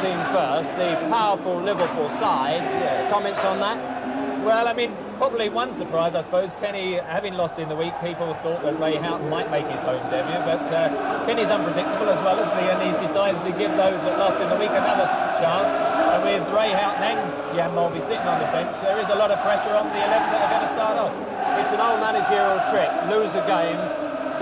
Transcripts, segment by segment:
team first, the powerful Liverpool side. Yeah. Comments on that? Well, I mean, probably one surprise, I suppose. Kenny, having lost in the week, people thought that Ray Houghton might make his home debut, but Kenny's unpredictable as well, isn't he? And he's decided to give those that lost in the week another chance. And with Ray Houghton and Jan Mulvey sitting on the bench, there is a lot of pressure on the 11 that are going to start off. It's an old managerial trick. Lose a game,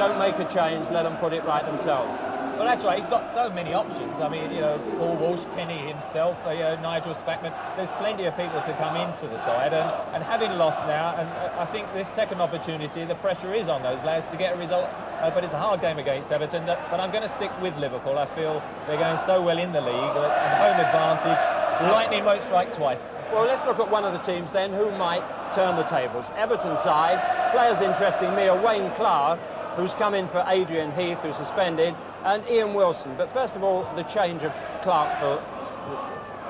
don't make a change, let them put it right themselves. Well, that's right. He's got so many options. I mean, you know, Paul Walsh, Kenny himself, Nigel Spackman. There's plenty of people to come into the side. And having lost now, and I think this second opportunity, the pressure is on those lads to get a result. But it's a hard game against Everton. But I'm going to stick with Liverpool. I feel they're going so well in the league. And home advantage, lightning won't strike twice. Well, let's look at one of the teams then who might turn the tables. Everton side, players interesting me are Wayne Clark, who's come in for Adrian Heath, who's suspended, and Ian Wilson. But first of all, the change of Clark for...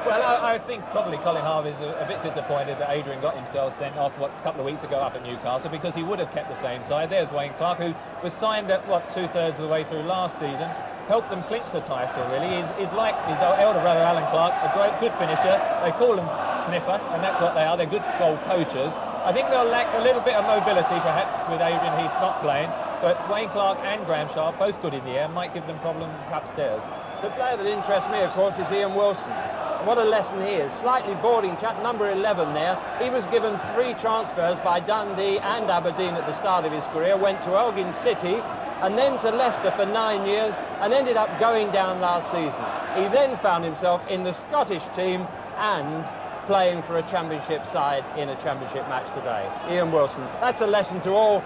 Well, I think probably Colin Harvey's a bit disappointed that Adrian got himself sent off, a couple of weeks ago up at Newcastle, because he would have kept the same side. There's Wayne Clark, who was signed at, what, 2/3 of the way through last season, helped them clinch the title, really. He's like his elder brother, Alan Clark, a great, good finisher. They call him Sniffer, and that's what they are. They're good goal poachers. I think they'll lack a little bit of mobility, perhaps, with Adrian Heath not playing, but Wayne Clark and Graham Sharp, both good in the air, might give them problems upstairs. The player that interests me, of course, is Ian Wilson. What a lesson he is. Slightly boarding chap, number 11 there. He was given 3 transfers by Dundee and Aberdeen at the start of his career, went to Elgin City and then to Leicester for 9 years and ended up going down last season. He then found himself in the Scottish team and playing for a championship side in a championship match today. Ian Wilson, that's a lesson to all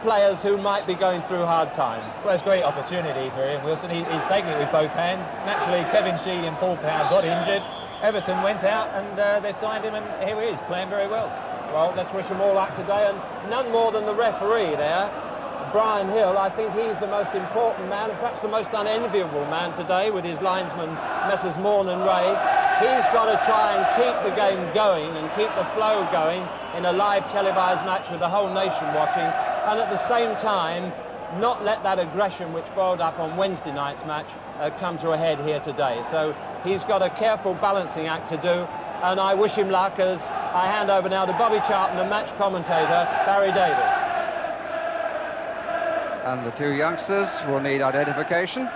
players who might be going through hard times. Well, it's a great opportunity for Ian Wilson. He's taken it with both hands. Naturally, Kevin Sheedy and Paul Power got injured. Everton went out and they signed him, and here he is, playing very well. Well, let's wish them all luck today, and none more than the referee there, Brian Hill. I think he's the most important man, and perhaps the most unenviable man today, with his linesman, Messrs Morn and Ray. He's got to try and keep the game going and keep the flow going in a live televised match with the whole nation watching, and at the same time not let that aggression which boiled up on Wednesday night's match come to a head here today. So he's got a careful balancing act to do, and I wish him luck as I hand over now to Bobby Charlton and match commentator Barry Davis. And the 2 youngsters will need identification.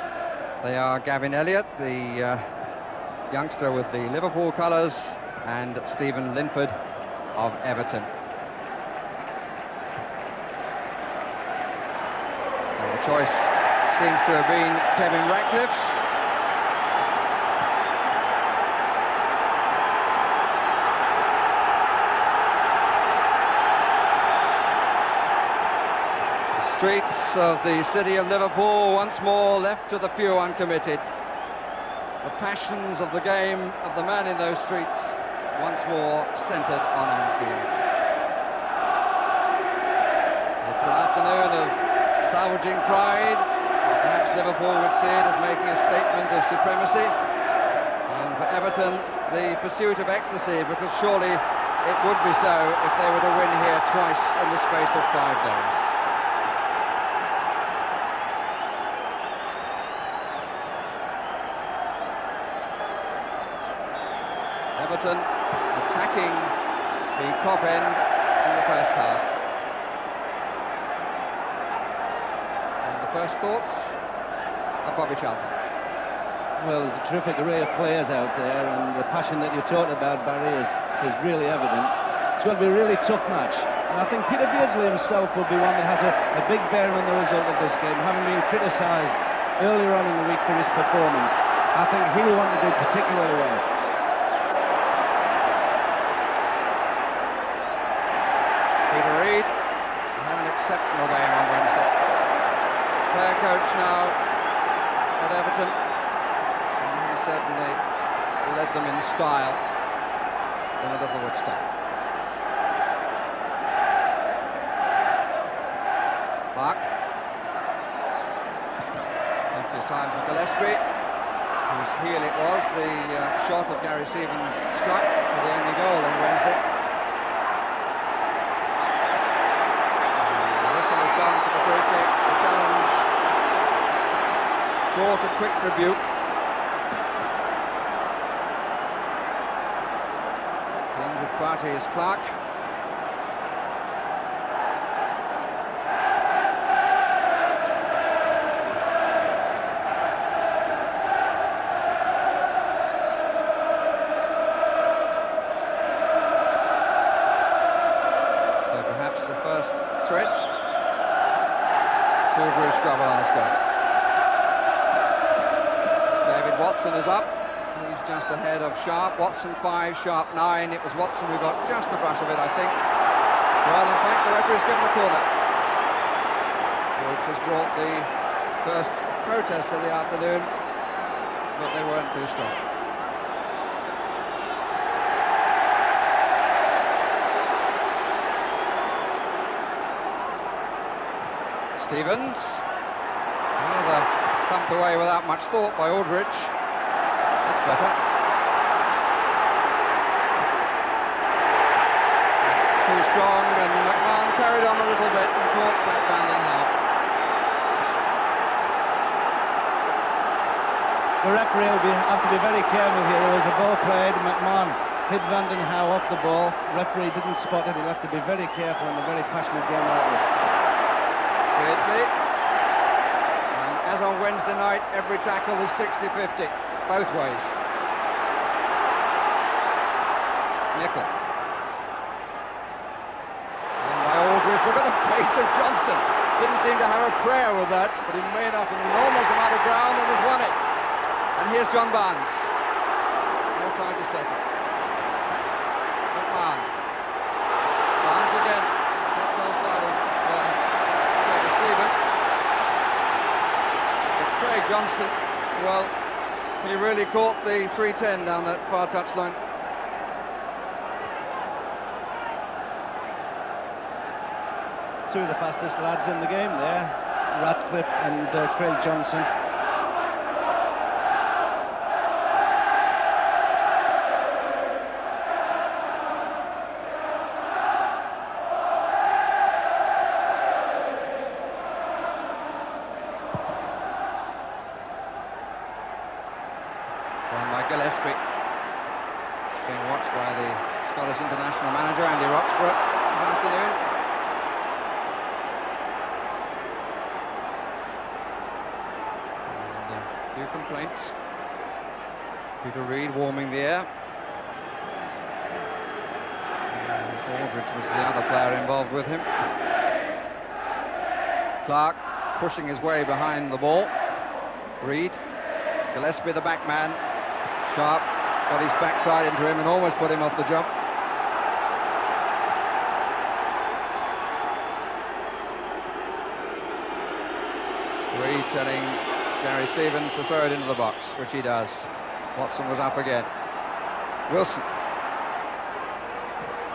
They are Gavin Elliott, the youngster with the Liverpool colours, and Stephen Linford of Everton. And the choice seems to have been Kevin Ratcliffe's. The streets of the city of Liverpool once more left to the few uncommitted. The passions of the game of the man in those streets once more centred on Anfield. It's an afternoon of salvaging pride, or perhaps Liverpool would see it as making a statement of supremacy, and for Everton the pursuit of ecstasy, because surely it would be so if they were to win here twice in the space of 5 days. Everton attacking the Kop end in the first half. And the first thoughts of Bobby Charlton. Well, there's a terrific array of players out there, and the passion that you're talking about, Barry, is really evident. It's going to be a really tough match. And I think Peter Beardsley himself will be one that has a big bearing on the result of this game, having been criticised earlier on in the week for his performance. I think he'll want to do particularly well. Had an exceptional game on Wednesday. Player coach now at Everton, and he certainly led them in style in the Littlewood Cup. Clark. Plenty of time for Gillespie, whose heel it was. The shot of Gary Stevens struck for the only goal on Wednesday. For the free kick, the challenge brought a quick rebuke. party is Clark. So perhaps the first threat to Bruce Grobbelaar's goal. David Watson is up. He's just ahead of Sharp. Watson 5, Sharp 9. It was Watson who got just a brush of it, I think. Well, in fact, the referee's given a corner, which has brought the first protests of the afternoon, but they weren't too strong. Stevens. Another thumped away without much thought by Aldridge. That's better. It's too strong, and McMahon carried on a little bit and caught Black Van den Hauwe. The referee will have to be very careful here. There was a ball played, McMahon hit Van den Hauwe off the ball. Referee didn't spot it. He'll have to be very careful in a very passionate game like this. Beardsley. And as on Wednesday night, every tackle is 60-50, both ways. Nickel. And by Aldridge, look at the pace of Johnston. Didn't seem to have a prayer with that, but he made up an enormous amount of ground and has won it. And here's John Barnes. No time to settle. McMahon. Barnes again. Not goal side of Stephen. But Craig Johnston, well, he really caught the 310 down that far touchline. Two of the fastest lads in the game there, Ratcliffe and Craig Johnson. Gillespie. It's being watched by the Scottish international manager, Andy Roxburgh, this afternoon. And a few complaints. Peter Reid warming the air. Aldridge was the other player involved with him. Clark pushing his way behind the ball. Reid. Gillespie, the back man. Sharp got his backside into him and almost put him off the jump. Reid telling Gary Stevens to throw it into the box, which he does. Watson was up again. Wilson.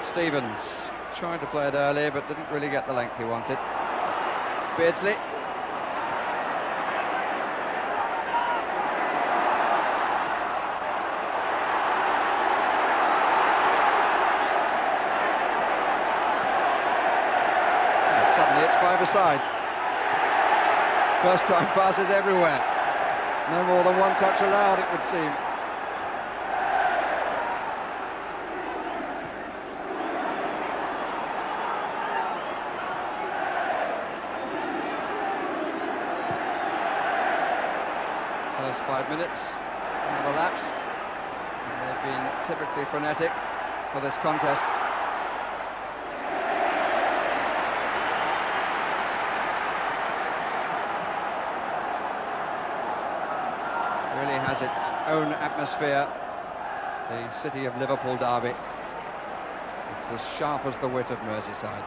Stevens tried to play it early but didn't really get the length he wanted. Beardsley. Five-a-side. First time passes everywhere. No more than one touch allowed, it would seem. First 5 minutes have elapsed, and they've been typically frenetic for this contest. Really has its own atmosphere, the city of Liverpool derby. It's as sharp as the wit of Merseyside.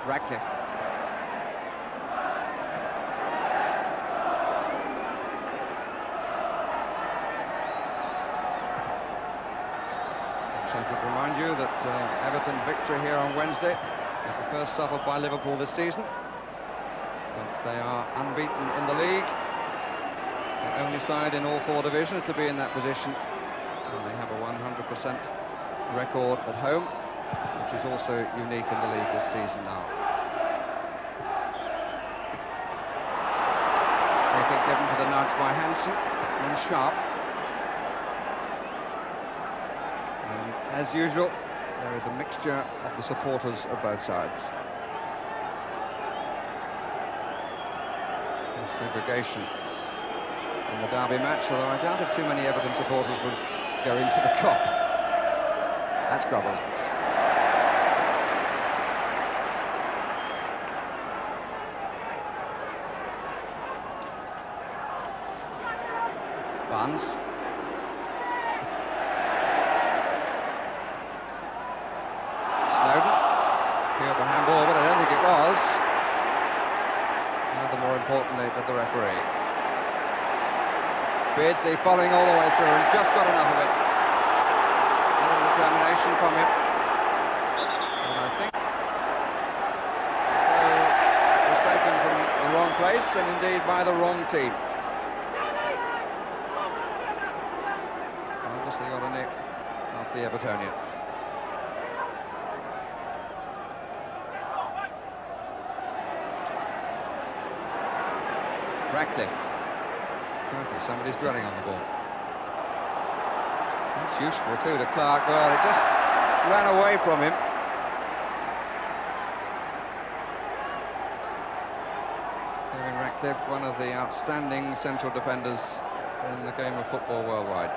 Ratcliffe. I should remind you that Everton's victory here on Wednesday is the first suffered by Liverpool this season. But they are unbeaten in the league. The only side in all 4 divisions to be in that position. And they have a 100% record at home. which is also unique in the league this season now. Free kick given for the nudge by Hansen and Sharp. And as usual, there is a mixture of the supporters of both sides. Segregation in the derby match, although I doubt if too many Everton supporters would go into the Kop. That's GROBBELAAR. Barnes. Snowden. Here for handball, but I don't think it was. More importantly, with the referee. Beardsley following all the way through and just got enough of it. More determination from him. And I think it was taken from the wrong place and indeed by the wrong team. Obviously got a nick off the Evertonian. Ratcliffe. Okay, somebody's dwelling on the ball. That's useful too to Clark. Well, it just ran away from him. Kevin Ratcliffe, one of the outstanding central defenders in the game of football worldwide.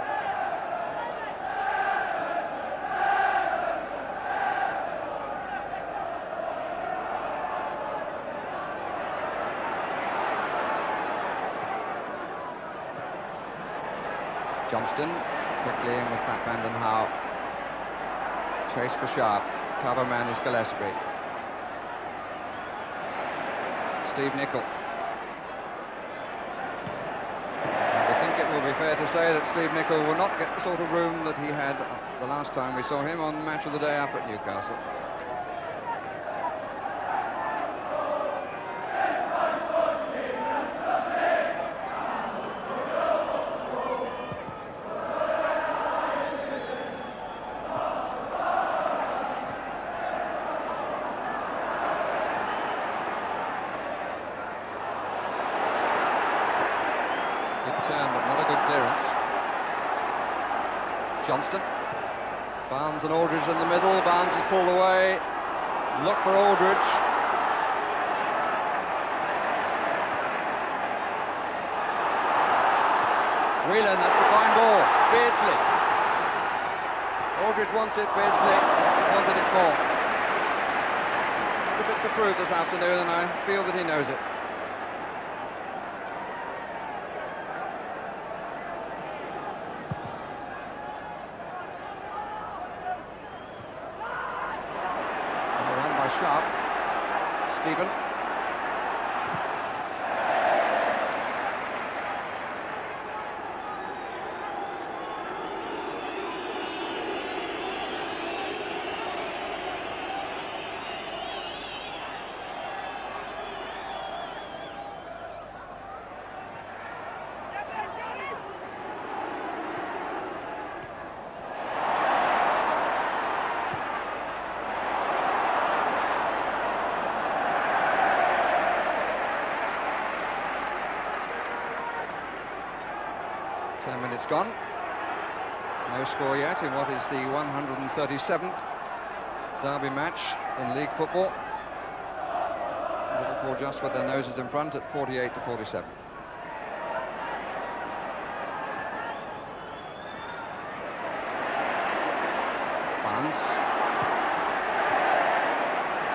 Johnston, quickly in with backhand and Howe. Chase for Sharp. Cover man is Gillespie. Steve Nicol. And I think it will be fair to say that Steve Nicol will not get the sort of room that he had the last time we saw him on Match of the Day up at Newcastle. Turn, but not a good clearance. Johnston. Barnes and Aldridge in the middle. Barnes is pulled away. Look for Aldridge. Whelan, that's a fine ball. Beardsley. Aldridge wants it, Beardsley wanted it more. It's a bit to prove this afternoon, and I feel that he knows it. Sharp. Stephen. Minutes gone. No score yet in what is the 137th derby match in league football. Liverpool just with their noses in front at 48-47. Barnes.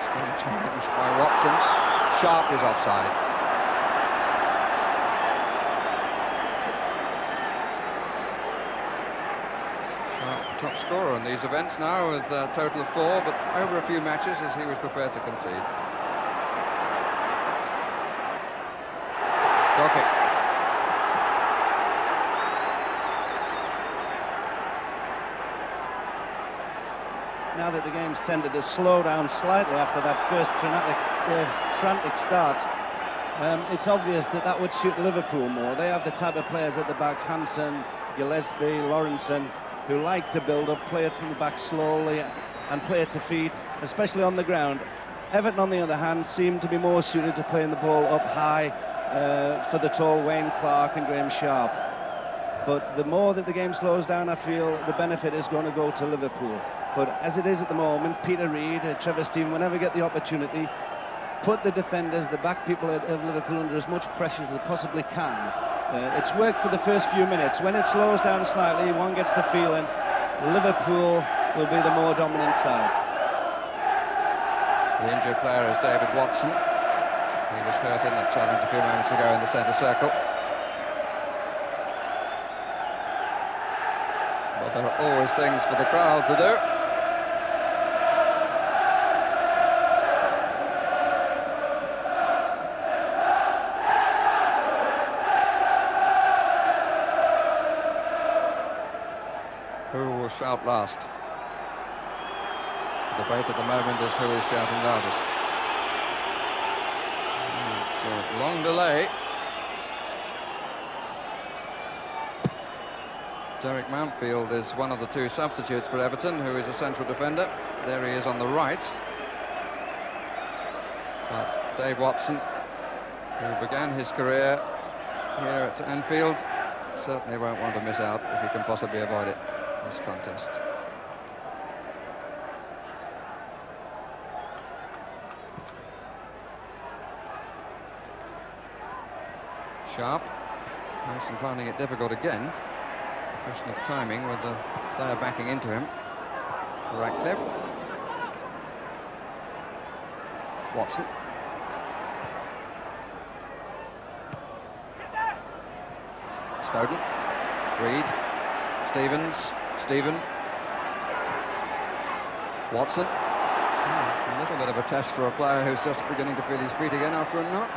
Strong challenge by Watson. Sharp is offside. Top scorer on these events now with a total of 4, but over a few matches as he was prepared to concede. Goal kick. Now that the game's tended to slow down slightly after that first frantic start, it's obvious that that would suit Liverpool more. They have the type of players at the back, Hansen, Gillespie, Lawrenson, who like to build up, play it from the back slowly, and play it to feet, especially on the ground. Everton, on the other hand, seem to be more suited to playing the ball up high for the tall Wayne Clark and Graham Sharp. But the more that the game slows down, I feel the benefit is going to go to Liverpool. But as it is at the moment, Peter Reid, Trevor Steven, whenever get the opportunity, put the defenders, the back people of Liverpool under as much pressure as they possibly can. It's worked for the first few minutes. When it slows down slightly, one gets the feeling Liverpool will be the more dominant side. The injured player is David Watson. He was hurt in that challenge a few moments ago in the centre circle. But there are always things for the crowd to do. Who will shout last? The debate at the moment is who is shouting loudest. It's a long delay. Derek Mountfield is one of the two substitutes for Everton, who is a central defender. There he is on the right. But Dave Watson, who began his career here at Anfield, certainly won't want to miss out if he can possibly avoid it, this contest. Sharp, Hansen finding it difficult again. Question of timing with the player backing into him. Ratcliffe. Watson. Snowden. Reid. Stephen. Watson. A little bit of a test for a player who's just beginning to feel his feet again after a knock.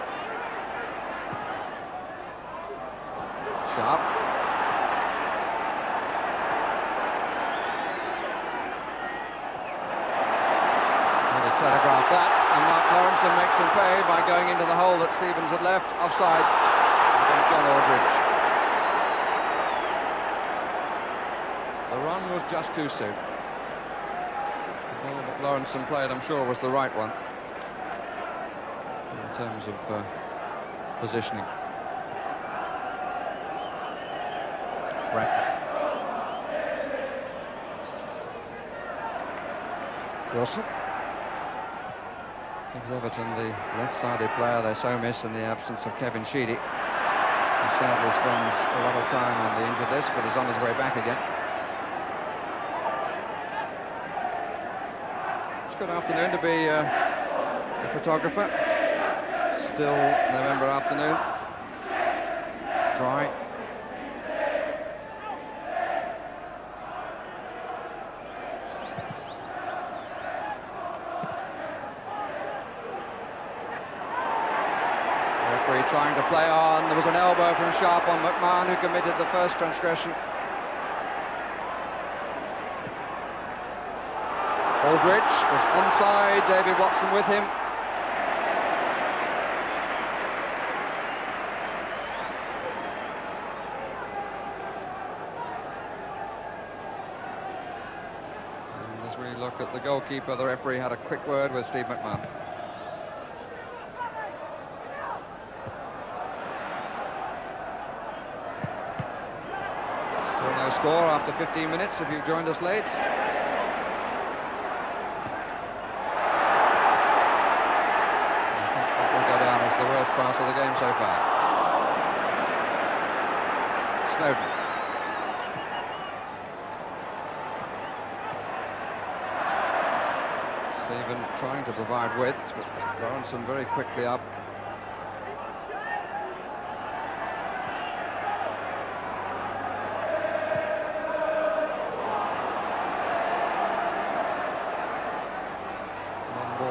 Sharp. Really telegraphed that, and Mark Lawrenson makes him pay by going into the hole that Stevens had left, offside against John Aldridge. The run was just too soon. The ball that Lawrenson played, I'm sure, was the right one in terms of positioning. Ratcliffe. Wilson. Gives Everton the left-sided player they so miss in the absence of Kevin Sheedy. He sadly spends a lot of time on the injured list, but is on his way back again. It's a good afternoon to be a photographer. Still November afternoon. Dry. Trying to play on. There was an elbow from Sharp on McMahon, who committed the first transgression. Aldridge was onside, David Watson with him. And as we look at the goalkeeper, the referee had a quick word with Steve McMahon. Score after 15 minutes if you've joined us late. I think that will go down as the worst pass of the game so far. Snowden. Stephen trying to provide width, but Lawrenson very quickly up.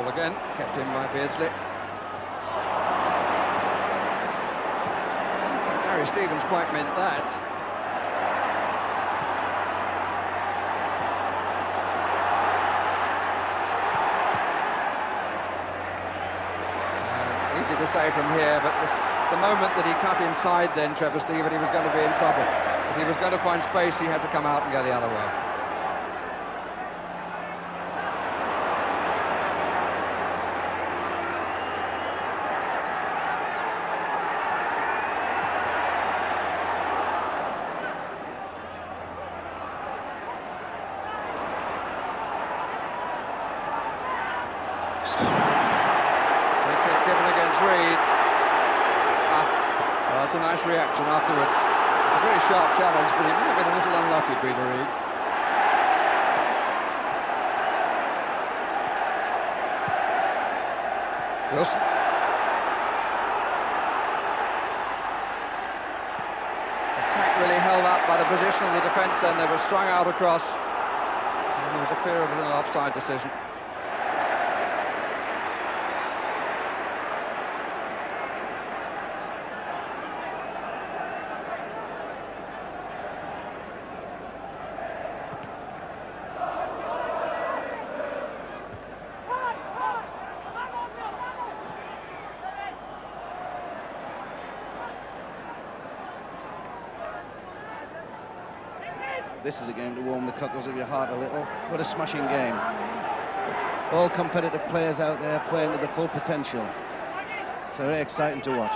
Again, kept in by Beardsley. I don't think Gary Stevens quite meant that. Easy to say from here, but the moment that he cut inside then, Trevor Steven, he was going to be in trouble. If he was going to find space, he had to come out and go the other way. Reid. Well, that's a nice reaction afterwards. A very sharp challenge, but he may have been a little unlucky, Peter Reid. Wilson. Attack really held up by the position of the defence then. They were strung out across. And there was a fear of an offside decision. This is a game to warm the cockles of your heart a little. What a smashing game. All competitive players out there playing to the full potential. So very exciting to watch.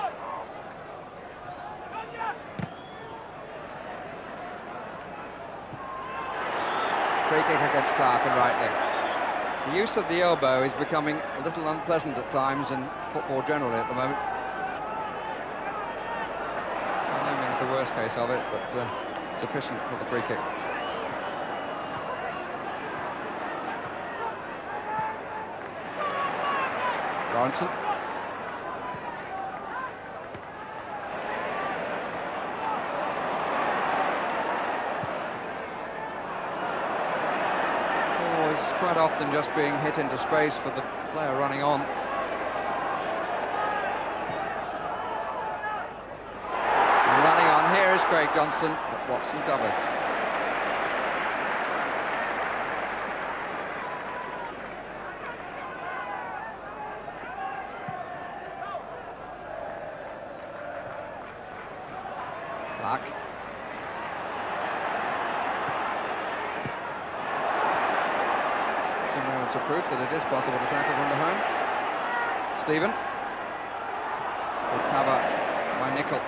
Free kick against Clark and rightly. The use of the elbow is becoming a little unpleasant at times in football generally at the moment. I don't think it's the worst case of it, but sufficient for the free kick. Lawrenson. Oh, it's quite often just being hit into space for the player running on. And running on here is Craig Johnston, but Watson covers. Clark. Two moments of proof that it is possible to tackle from behind. Stephen. Good cover by Nicol.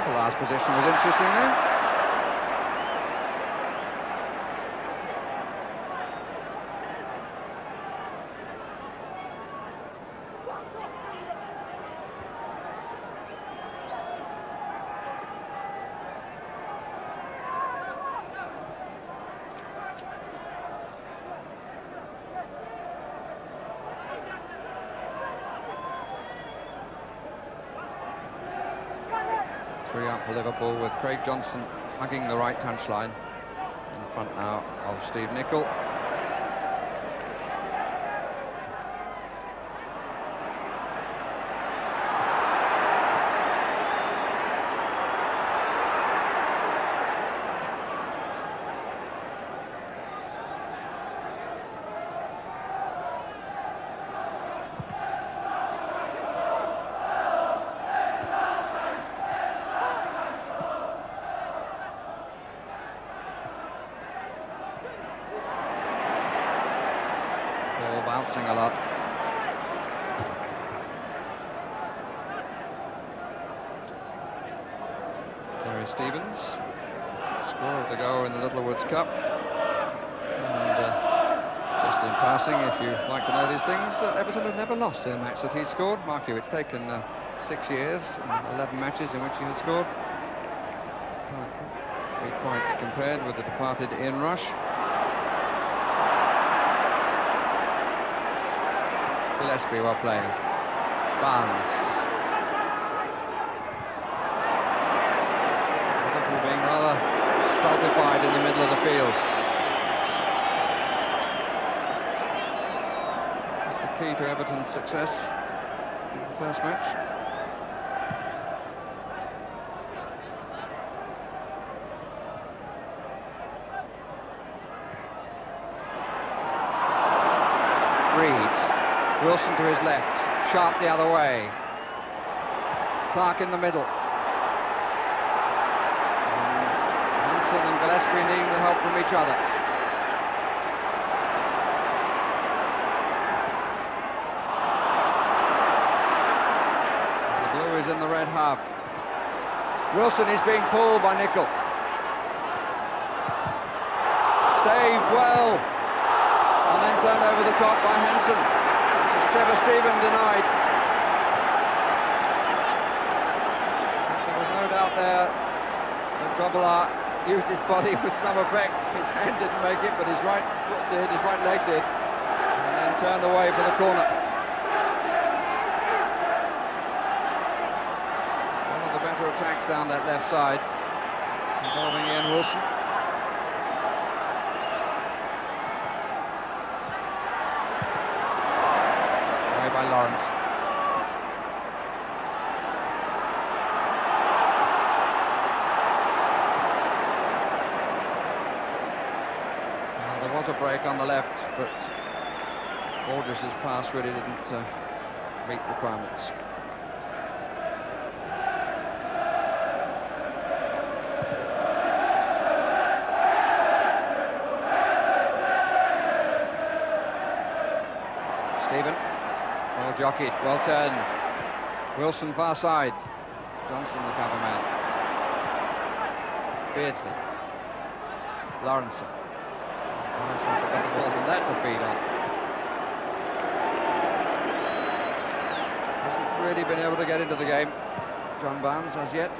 Last position was interesting there. Three up for Liverpool with Craig Johnston hugging the right touchline. In front now of Steve Nicol. Bouncing a lot. Terry Stevens, scorer of the goal in the Littlewoods Cup. And just in passing, if you like to know these things, Everton have never lost in a match that he scored. Mark you, it's taken 6 years and 11 matches in which he has scored. Can't be quite compared with the departed Ian Rush. Gillespie well played. Barnes. Liverpool being rather stultified in the middle of the field. That's the key to Everton's success in the first match. Reid. Wilson to his left, Sharp the other way. Clark in the middle. Hansen and Gillespie needing the help from each other. half. Wilson is being pulled by Nicol. Saved well, and then turned over the top by Hansen. Trevor Stephen denied. There was no doubt there that GROBBELAAR used his body with some effect. His hand didn't make it, but his right foot did, his right leg did, and then turned away for the corner. One of the better attacks down that left side, involving Ian Wilson. By Lawrence. There was a break on the left, but Aldridge's pass really didn't meet requirements. Stephen. Well jockeyed, well turned. Wilson far side. Johnson the cover man. Beardsley. Lawrenson. Lawrence wants a better ball than that to feed on. Hasn't really been able to get into the game, John Barnes, as yet.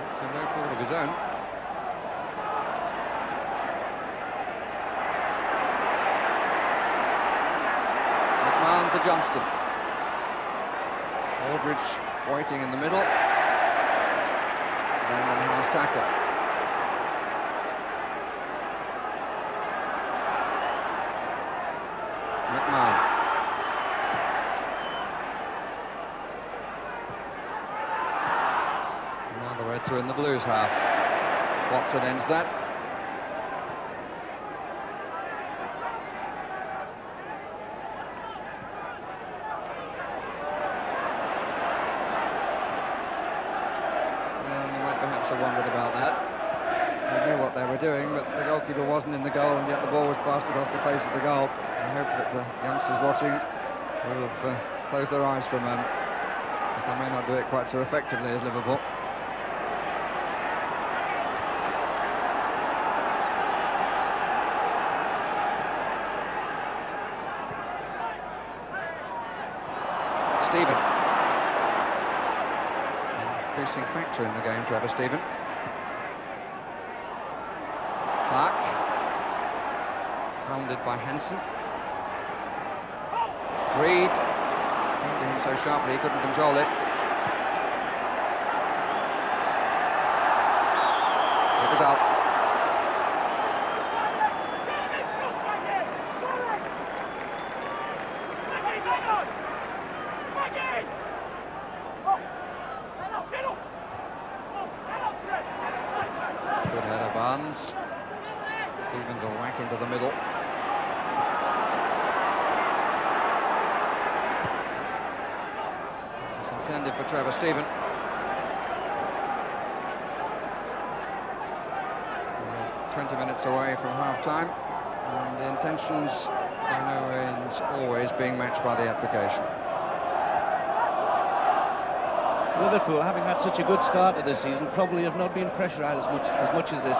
It's no fault of his own. To Johnston. Aldridge waiting in the middle. Brendan has tackle. McMahon. Now the red two in the Blues half. Watson ends that. Wondered about that. They knew what they were doing, but the goalkeeper wasn't in the goal, and yet the ball was passed across the face of the goal. I hope that the youngsters watching will have closed their eyes for a moment, because they may not do it quite so effectively as Liverpool. Stephen. Increasing factor in the game, Trevor Stephen. Clark. Hounded by Hansen. Reed. Came to him so sharply he couldn't control it. It was out. Good header, Barnes. Stevens will whack into the middle. It's intended for Trevor Stephen. We're 20 minutes away from half-time, and the intentions by no means always being matched by the application. Liverpool, having had such a good start to this season, probably have not been pressurised as much as this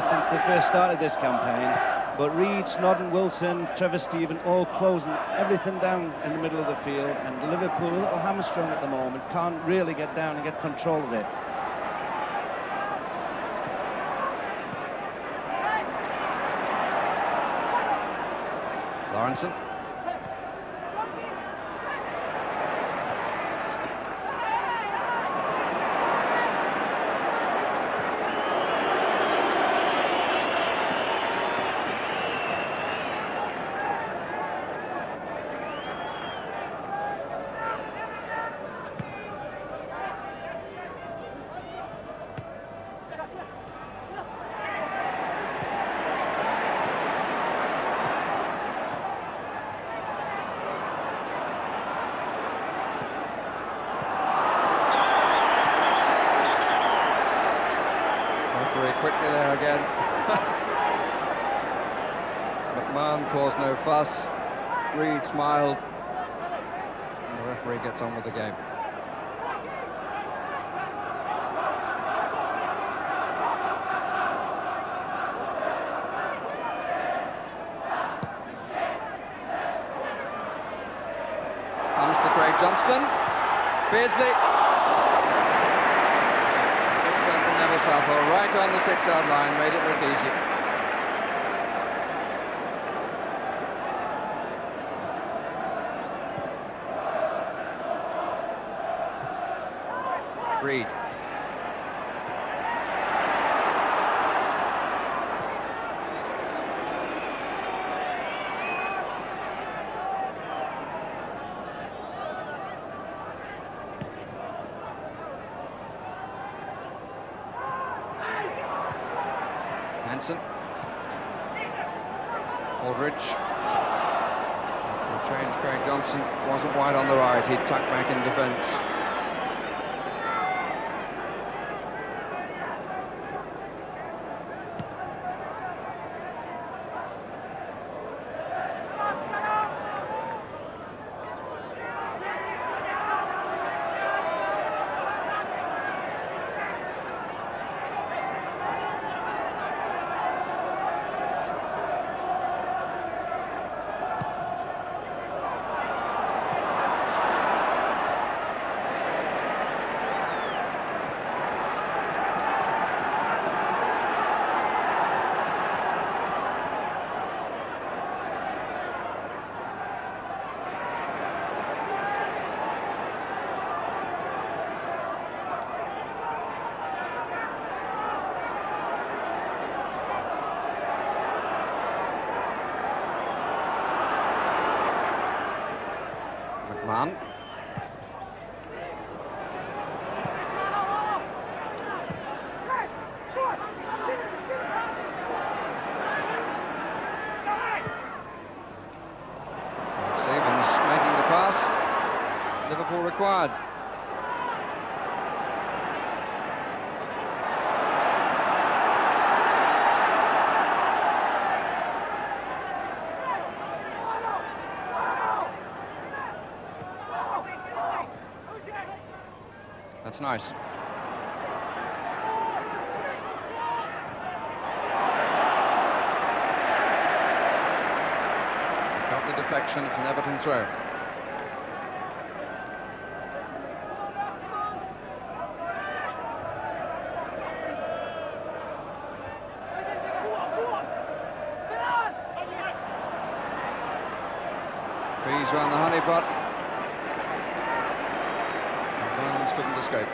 since they first started this campaign. But Reed, Snodden, Wilson, Trevor Stephen all closing everything down in the middle of the field, and Liverpool a little hamstrung at the moment, can't really get down and get control of it. Lawrenson. Very quickly there again. McMahon caused no fuss. Reed smiled. And the referee gets on with the game. Johnston, Beardsley. Good strength from Neville Southall, right on the 6-yard line, made it look easy. Reed. Hansen. Aldridge. The change, Craig Johnson wasn't wide on the right, he'd tucked back in defence. McMahon. Stevens making the pass. Liverpool required. That's nice. Got the deflection, it's an Everton throw. Bees around the honeypot. Barnes couldn't escape.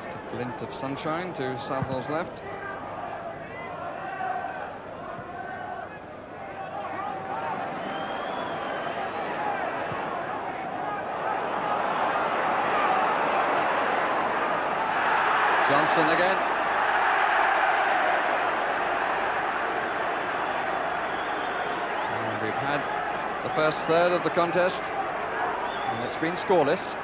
Just a glint of sunshine to Southall's left. Johnston again. We've had the first third of the contest, and it's been scoreless.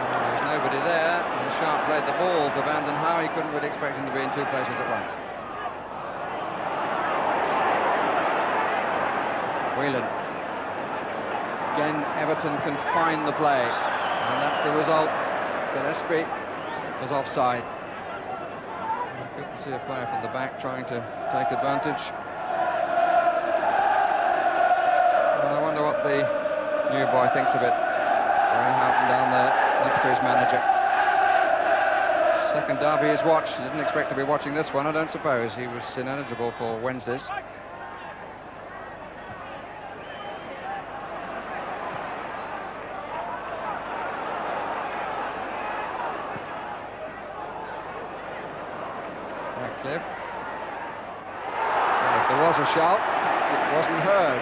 There was nobody there, and Sharp played the ball to Vanden Hauwe. He couldn't really expect him to be in two places at once. Whelan. Again, Everton can find the play, and that's the result. Gillespie was offside. Good to see a player from the back trying to take advantage. And I wonder what the new boy thinks of it. Ray Houghton down there next to his manager. Second derby he's watched. He didn't expect to be watching this one, I don't suppose. He was ineligible for Wednesdays. Cliff. Well, if there was a shout, it wasn't heard.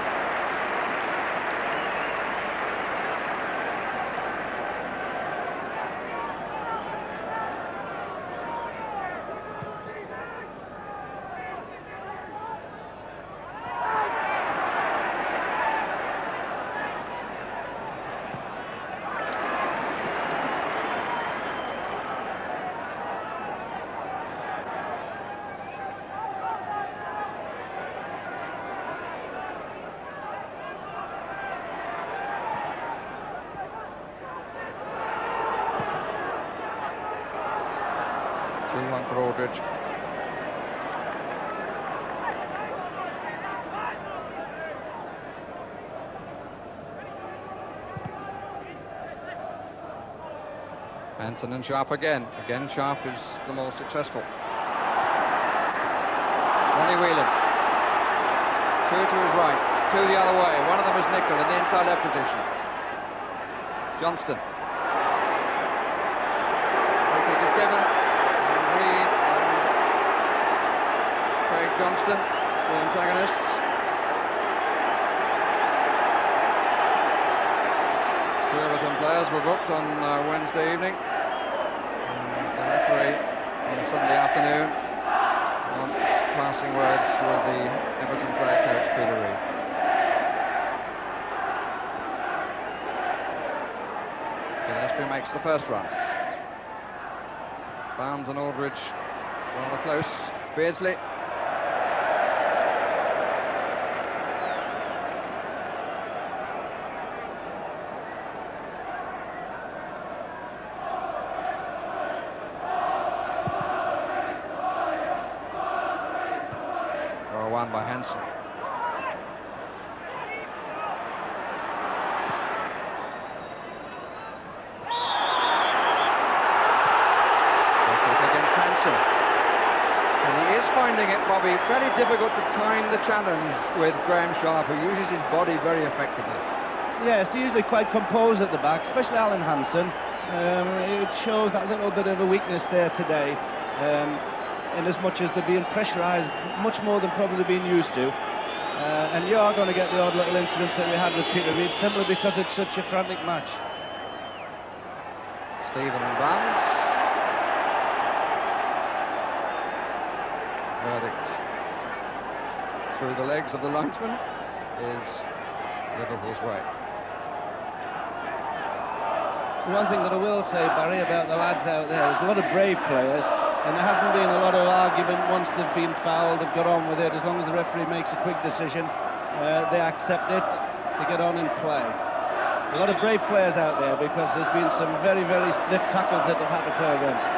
2-1 for Aldridge. Hansen and Sharp again. Again, Sharp is the more successful. Ronnie Whelan. Two to his right, two the other way. One of them is Nicol in the inside left position. Johnston. Free kick is given. And Reid and Craig Johnston, the antagonists. Two Everton players were booked on Wednesday evening. And the referee on a Sunday afternoon wants passing words with the Everton player coach Peter Reid. Gillespie makes the first run. Barnes and Aldridge rather close. Beardsley. One by Hansen. Against Hansen. And he is finding it, Bobby, very difficult to time the challenge with Graham Sharp, who uses his body very effectively. Yes, he's usually quite composed at the back, especially Alan Hansen. It shows that little bit of a weakness there today. In as much as they're being pressurised much more than probably being used to. And you are going to get the odd little incidents that we had with Peter Reid, simply because it's such a frantic match. Stephen and Barnes. Verdict through the legs of the linesman is Liverpool's way. One thing that I will say, Barry, about the lads out there's a lot of brave players, and there hasn't been a lot of argument once they've been fouled. They've got on with it. As long as the referee makes a quick decision, they accept it, they get on and play. A lot of brave players out there, because there's been some very, very stiff tackles that they've had to play against.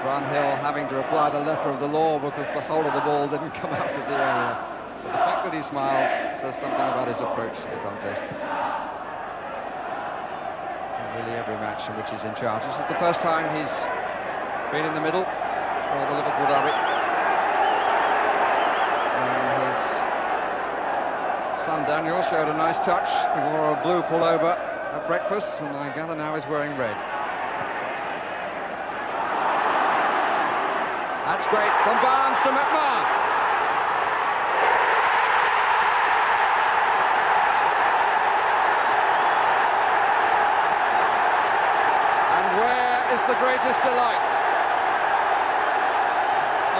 Brownhill having to apply the letter of the law because the whole of the ball didn't come out of the area. But the fact that he smiled says something about his approach to the contest. And really every match in which he's in charge. This is the first time he's been in the middle for the Liverpool derby. And his son Daniel showed a nice touch. He wore a blue pullover at breakfast, and I gather now he's wearing red. That's great from Barnes to McMahon. And where is the greatest delight?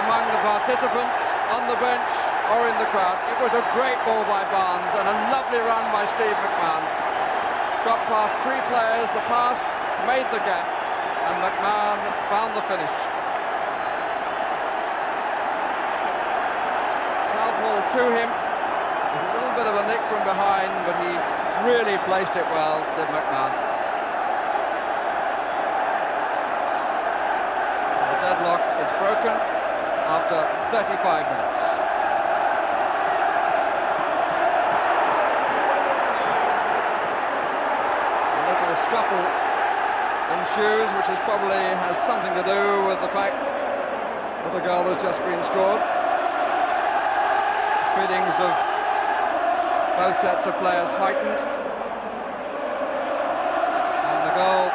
Among the participants, on the bench or in the crowd. It was a great ball by Barnes and a lovely run by Steve McMahon. Got past three players, the pass made the gap, and McMahon found the finish. Southwell to him, with a little bit of a nick from behind, but he really placed it well, did McMahon. So the deadlock is broken after 35 minutes. A little scuffle ensues, which probably has something to do with the fact that a goal has just been scored. Feelings of both sets of players heightened, and the goal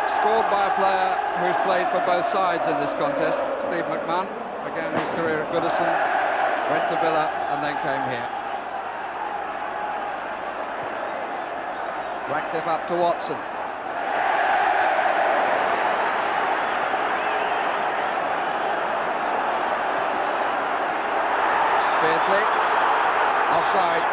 scored by a player who's played for both sides in this contest, Steve McMahon. Began his career at Goodison, went to Villa, and then came here. Ratcliffe up to Watson. Beardsley, offside.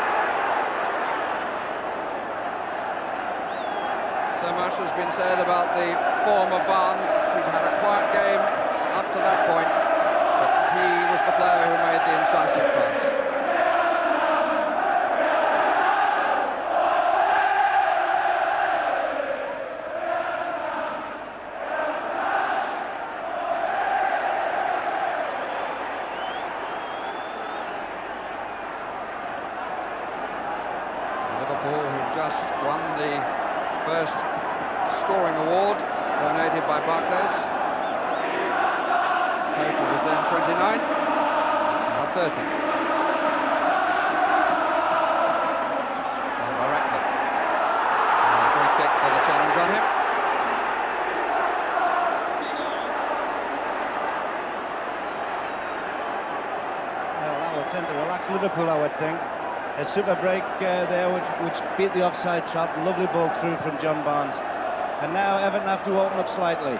So much has been said about the form of Barnes. He'd had a quiet game up to that point, but he was the player who made the incisive pass. first scoring award donated by Barnes. Total was then 29. It's now 30. And by Ratcliffe. And a free kick for the challenge on him. Well, that will tend to relax Liverpool, I would think. A super break there which beat the offside trap. Lovely ball through from John Barnes. And now Everton have to open up slightly.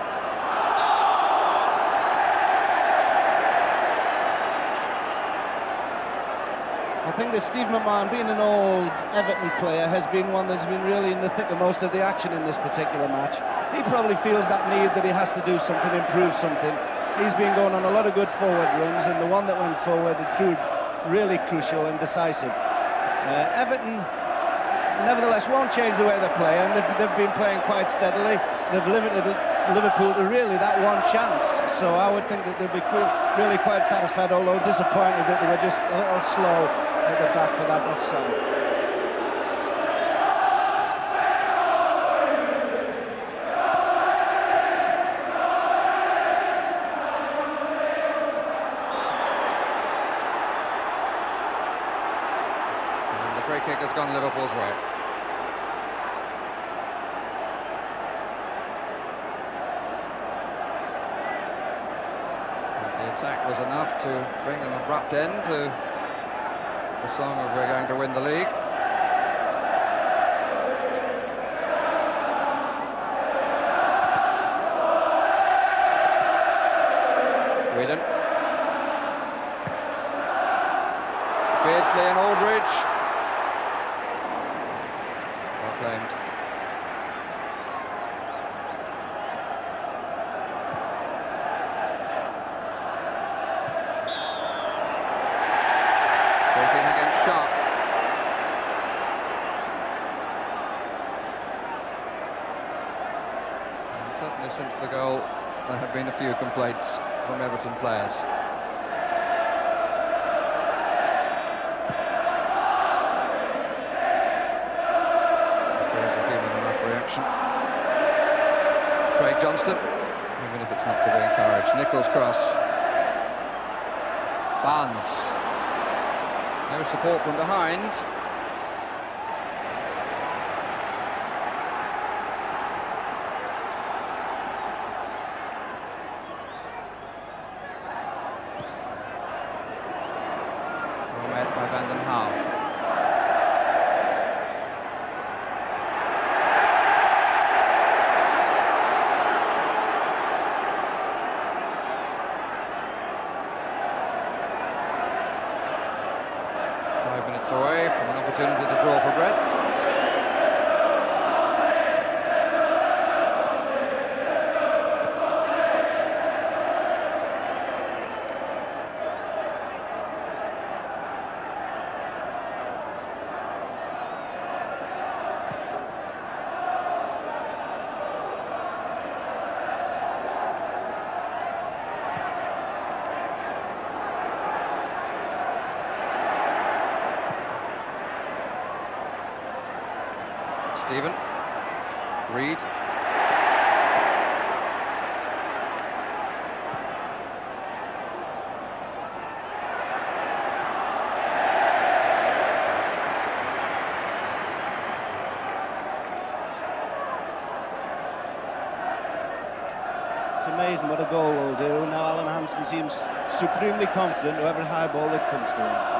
I think that Steve McMahon, being an old Everton player, has been one that's been really in the thick of most of the action in this particular match. He probably feels that need that he has to do something, improve something. He's been going on a lot of good forward runs, and the one that went forward it proved really crucial and decisive. Everton, nevertheless, won't change the way they play, and they've been playing quite steadily. They've limited Liverpool to really that one chance, so I would think that they'll be really quite satisfied, although disappointed that they were just a little slow at the back for that offside. And the free kick has gone Liverpool's way. The attack was enough to bring an abrupt end to the song of "We're going to win the league." Whedon. Beardsley and Aldridge. Well claimed. Breaking against Sharp. And certainly since the goal, there have been a few complaints from Everton players. Suppose a human enough reaction. Craig Johnston, even if it's not to be encouraged. Nichols cross. Barnes. No support from behind. Well met by Van den Hauwe. Away from an opportunity to draw for breath. Stephen, Reed, It's amazing what a goal will do. Now Alan Hansen seems supremely confident of every high ball that comes to him.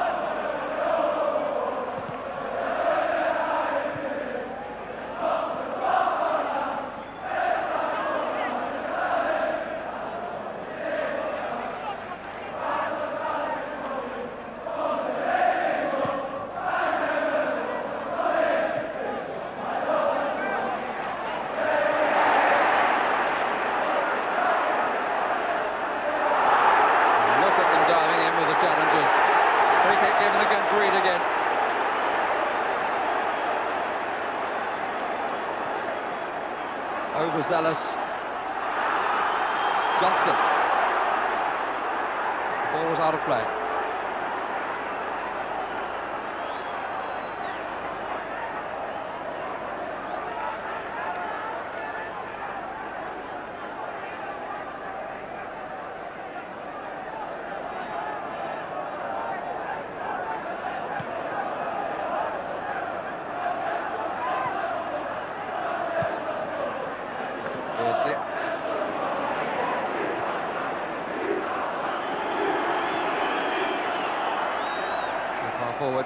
Overzealous. Johnston. The ball was out of play. forward.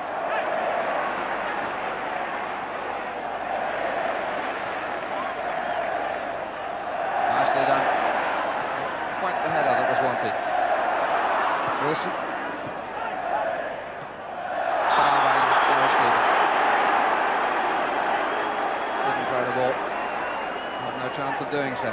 Nicely done. Quite the header that was wanted. Wilson. Foul by Gary Stevens. Didn't throw the ball. Had no chance of doing so.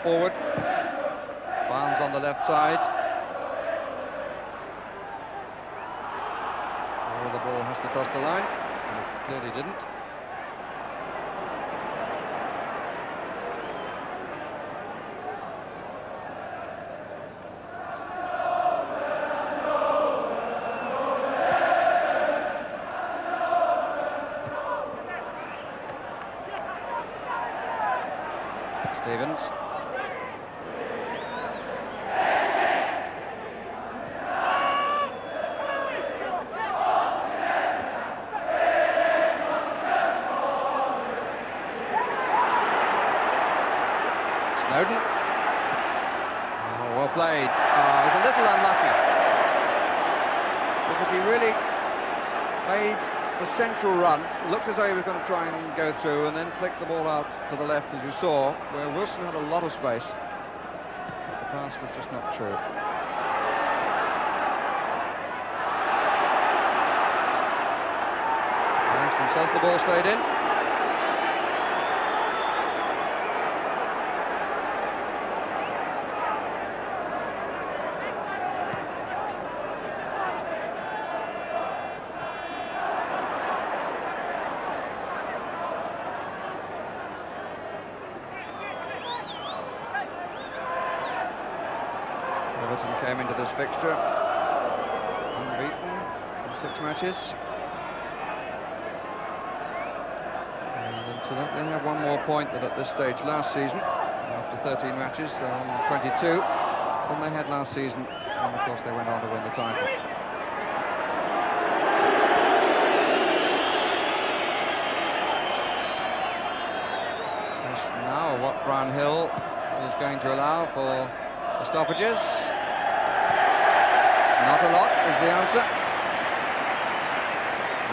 Forward, Barnes on the left side. Oh, the ball has to cross the line, and it clearly didn't. Stevens. Snowden. Oh, well played. He was a little unlucky because he really made the central run, looked as though he was going to try and go through, and then flicked the ball out to the left, as you saw, where Wilson had a lot of space. The pass was just not true. The linesman says the ball stayed in. Everton came into this fixture unbeaten in 6 matches. And incidentally have one more point than at this stage last season. After 13 matches, they're on 22 than they had last season, and of course they went on to win the title. Now what Brownhill is going to allow for the stoppages. Not a lot is the answer.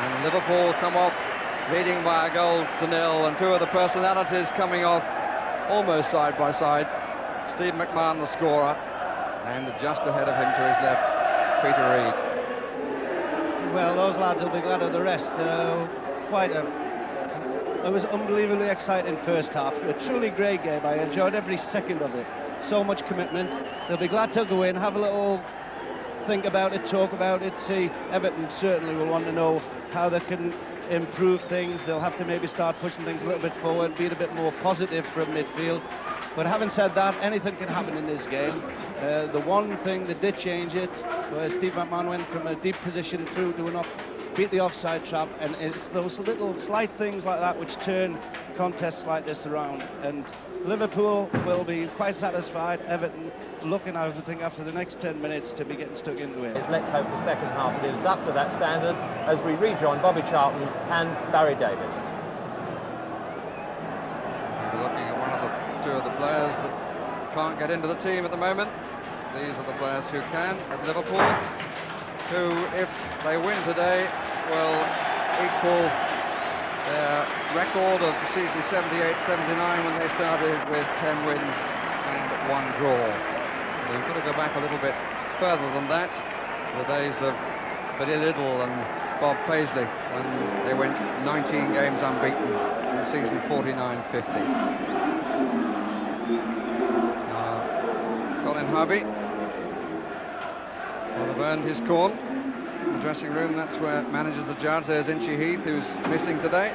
And Liverpool come off leading by a goal to 0, and two of the personalities coming off almost side by side. Steve McMahon, the scorer, and just ahead of him to his left, Peter Reid. Well, those lads will be glad of the rest. It was unbelievably exciting first half. A truly great game. I enjoyed every second of it. So much commitment. They'll be glad to go in, have a little think about it, talk about it, see. Everton certainly will want to know how they can improve things. They'll have to maybe start pushing things a little bit forward, being a bit more positive from midfield. But having said that, anything can happen in this game. The one thing that did change it, where Steve McMahon went from a deep position through to beat the offside trap, and it's those little slight things like that which turn contests like this around. And Liverpool will be quite satisfied. Everton looking, I would think, after the next 10 minutes to be getting stuck into it. Let's hope the second half lives up to that standard as we rejoin Bobby Charlton and Barry Davies. We're looking at two of the players that can't get into the team at the moment. These are the players who can at Liverpool, who, if they win today, will equal their record of season 78-79 when they started with 10 wins and 1 draw. We've got to go back a little bit further than that, to the days of Billy Liddell and Bob Paisley, when they went 19 games unbeaten in season 49-50. Colin Harvey will have earned his corn in the dressing room. That's where managers the judge. There's Inchie Heath, who's missing today.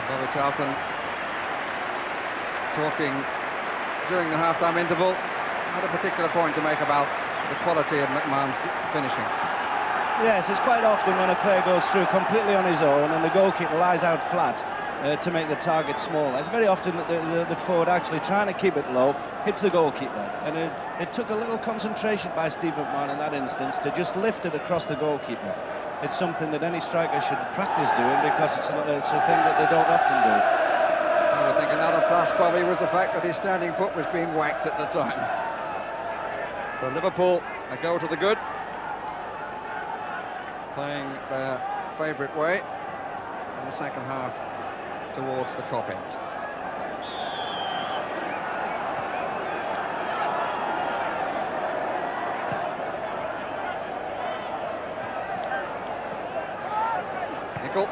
Bobby Charlton talking during the half-time interval, had a particular point to make about the quality of McMahon's finishing. Yes, it's quite often when a player goes through completely on his own and the goalkeeper lies out flat to make the target smaller. It's very often that the forward actually trying to keep it low hits the goalkeeper, and it took a little concentration by Steve McMahon in that instance to just lift it across the goalkeeper. It's something that any striker should practice doing, because it's a thing that they don't often do. I would think another plus, Bobby, was the fact that his standing foot was being whacked at the time. So Liverpool, a goal to the good, playing their favourite way in the second half towards the Kop end. Nickel.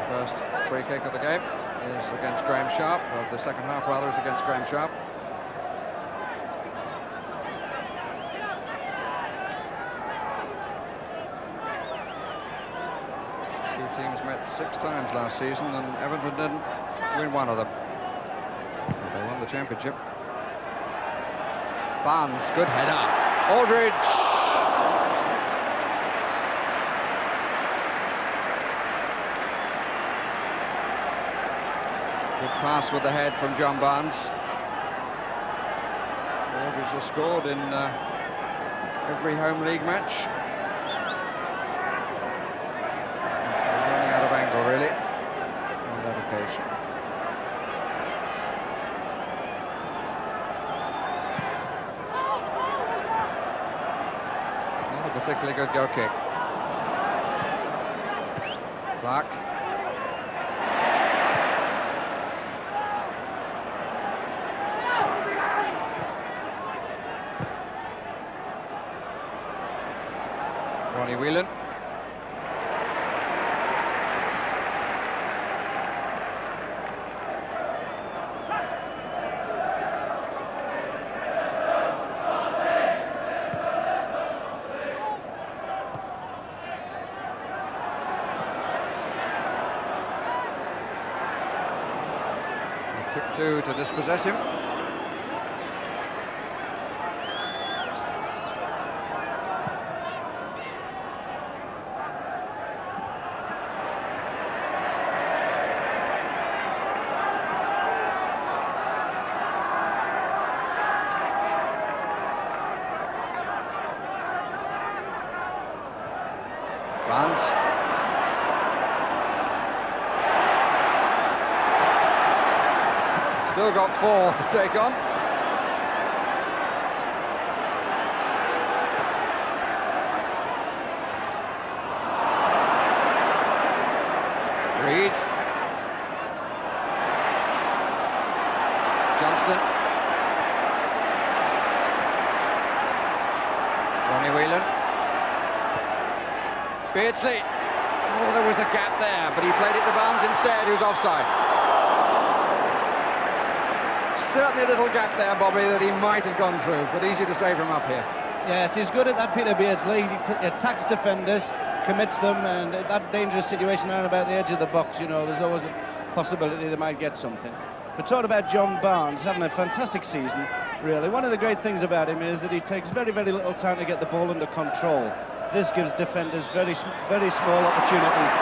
First free kick of the game is against Graham Sharp, of the second half rather, is against Graham Sharp. Two teams met 6 times last season, and Everton didn't win one of them. They won the championship. Barnes, good header. Aldridge. Good pass with the head from John Barnes. Aldridge has scored in every home league match. He's running out of angle, really, on that occasion. Not a particularly good goal kick. Clark. Ronnie Whelan. It took 2 to dispossess him. Barnes. Still got 4 to take on. Reed. Johnston. Ronnie Whelan. Beardsley. Oh, there was a gap there, but he played it to Barnes instead, who's offside. Certainly a little gap there, Bobby, that he might have gone through, but easy to save him up here. Yes, he's good at that, Peter Beardsley. He attacks defenders, commits them, and that dangerous situation around about the edge of the box, you know, there's always a possibility they might get something. But talking about John Barnes, having a fantastic season, really. One of the great things about him is that he takes very, very little time to get the ball under control. This gives defenders very small opportunities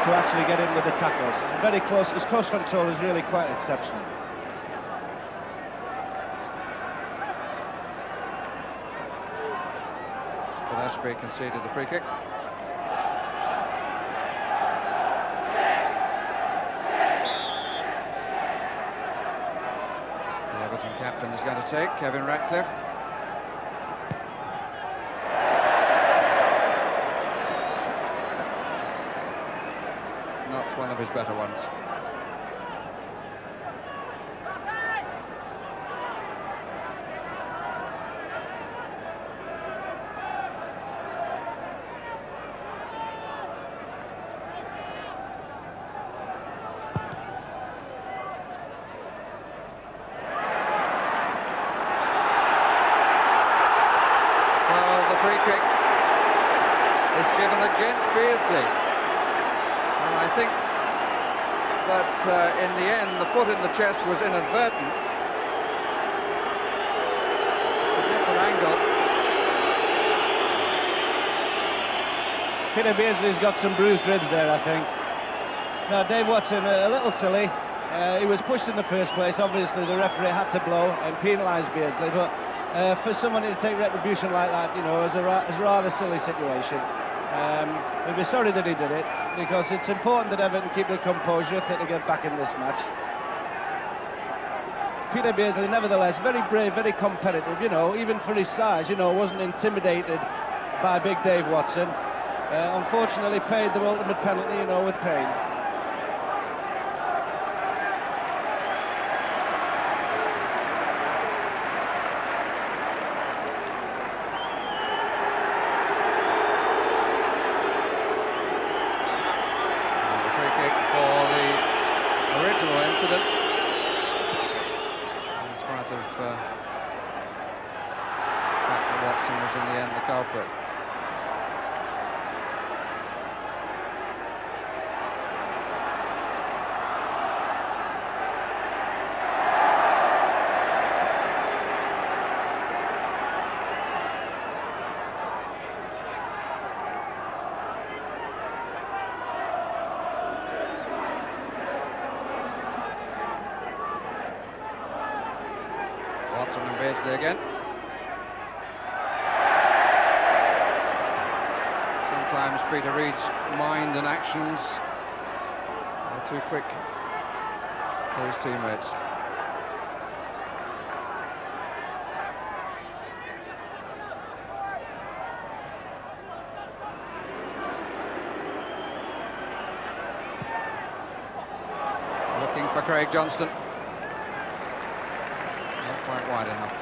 to actually get in with the tackles. Very close. His close control is really quite exceptional. Gillespie conceded the free kick. The Everton captain is going to take, Kevin Ratcliffe. Not one of his better ones. Free kick is given against Beardsley, and I think that in the end the foot in the chest was inadvertent. It's a different angle. Peter Beardsley's got some bruised ribs there, I think. Now, Dave Watson, a little silly. He was pushed in the first place. Obviously, the referee had to blow and penalise Beardsley, but for somebody to take retribution like that, you know, is a rather silly situation. We'll be sorry that he did it, because it's important that Everton keep their composure if they're to get back in this match. Peter Beardsley, nevertheless, very brave, very competitive, you know, even for his size, you know, wasn't intimidated by big Dave Watson. Unfortunately, paid the ultimate penalty, you know, with pain. Watson was in the end the culprit. Watson and Beardsley again. Sometimes Peter Reid's mind and actions are too quick for his teammates. Looking for Craig Johnston. Not quite wide enough.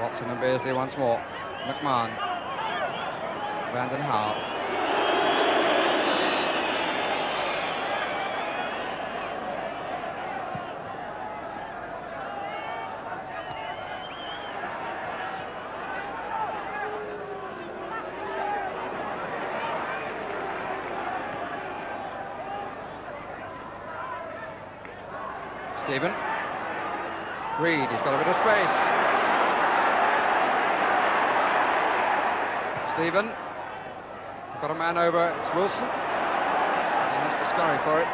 Watson and Beardsley once more. McMahon. Brandon Howe. Stephen. Reid, he's got a bit of space. Stephen, got a man over, it's Wilson. He has to scurry for it.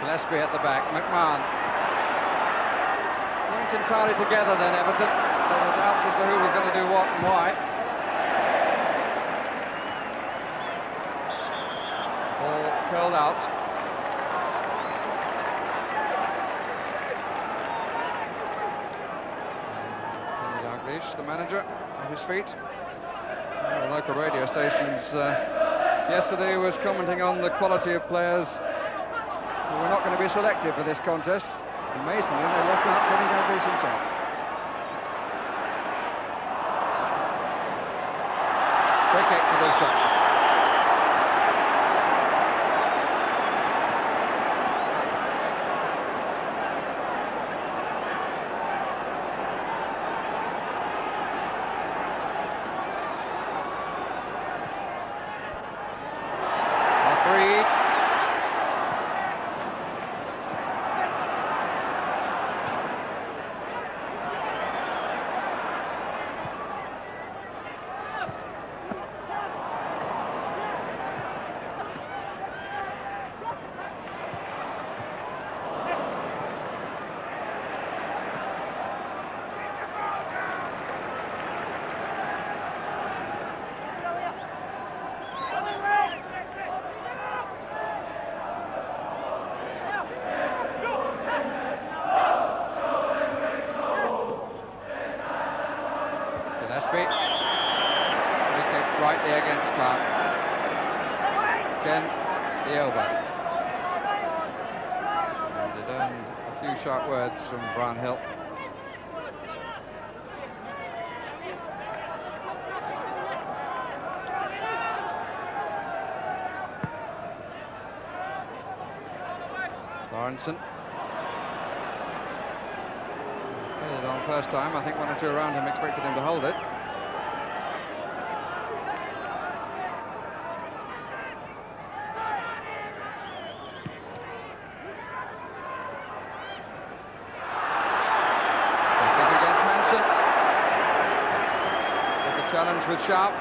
Gillespie at the back, McMahon. Weren't entirely together then, Everton. There were doubts as to who was going to do what and why. Ball curled out. The manager on his feet. The local radio stations yesterday was commenting on the quality of players who were not going to be selected for this contest. Amazingly, they left out Kenny Dalglish himself. Free kick for the obstruction. Rightly against Clark. Again, the elbow. And it earned a few sharp words from Brownhill. Lawrenson. Hit it on first time. I think one or two around him expected him to hold it. with Sharp.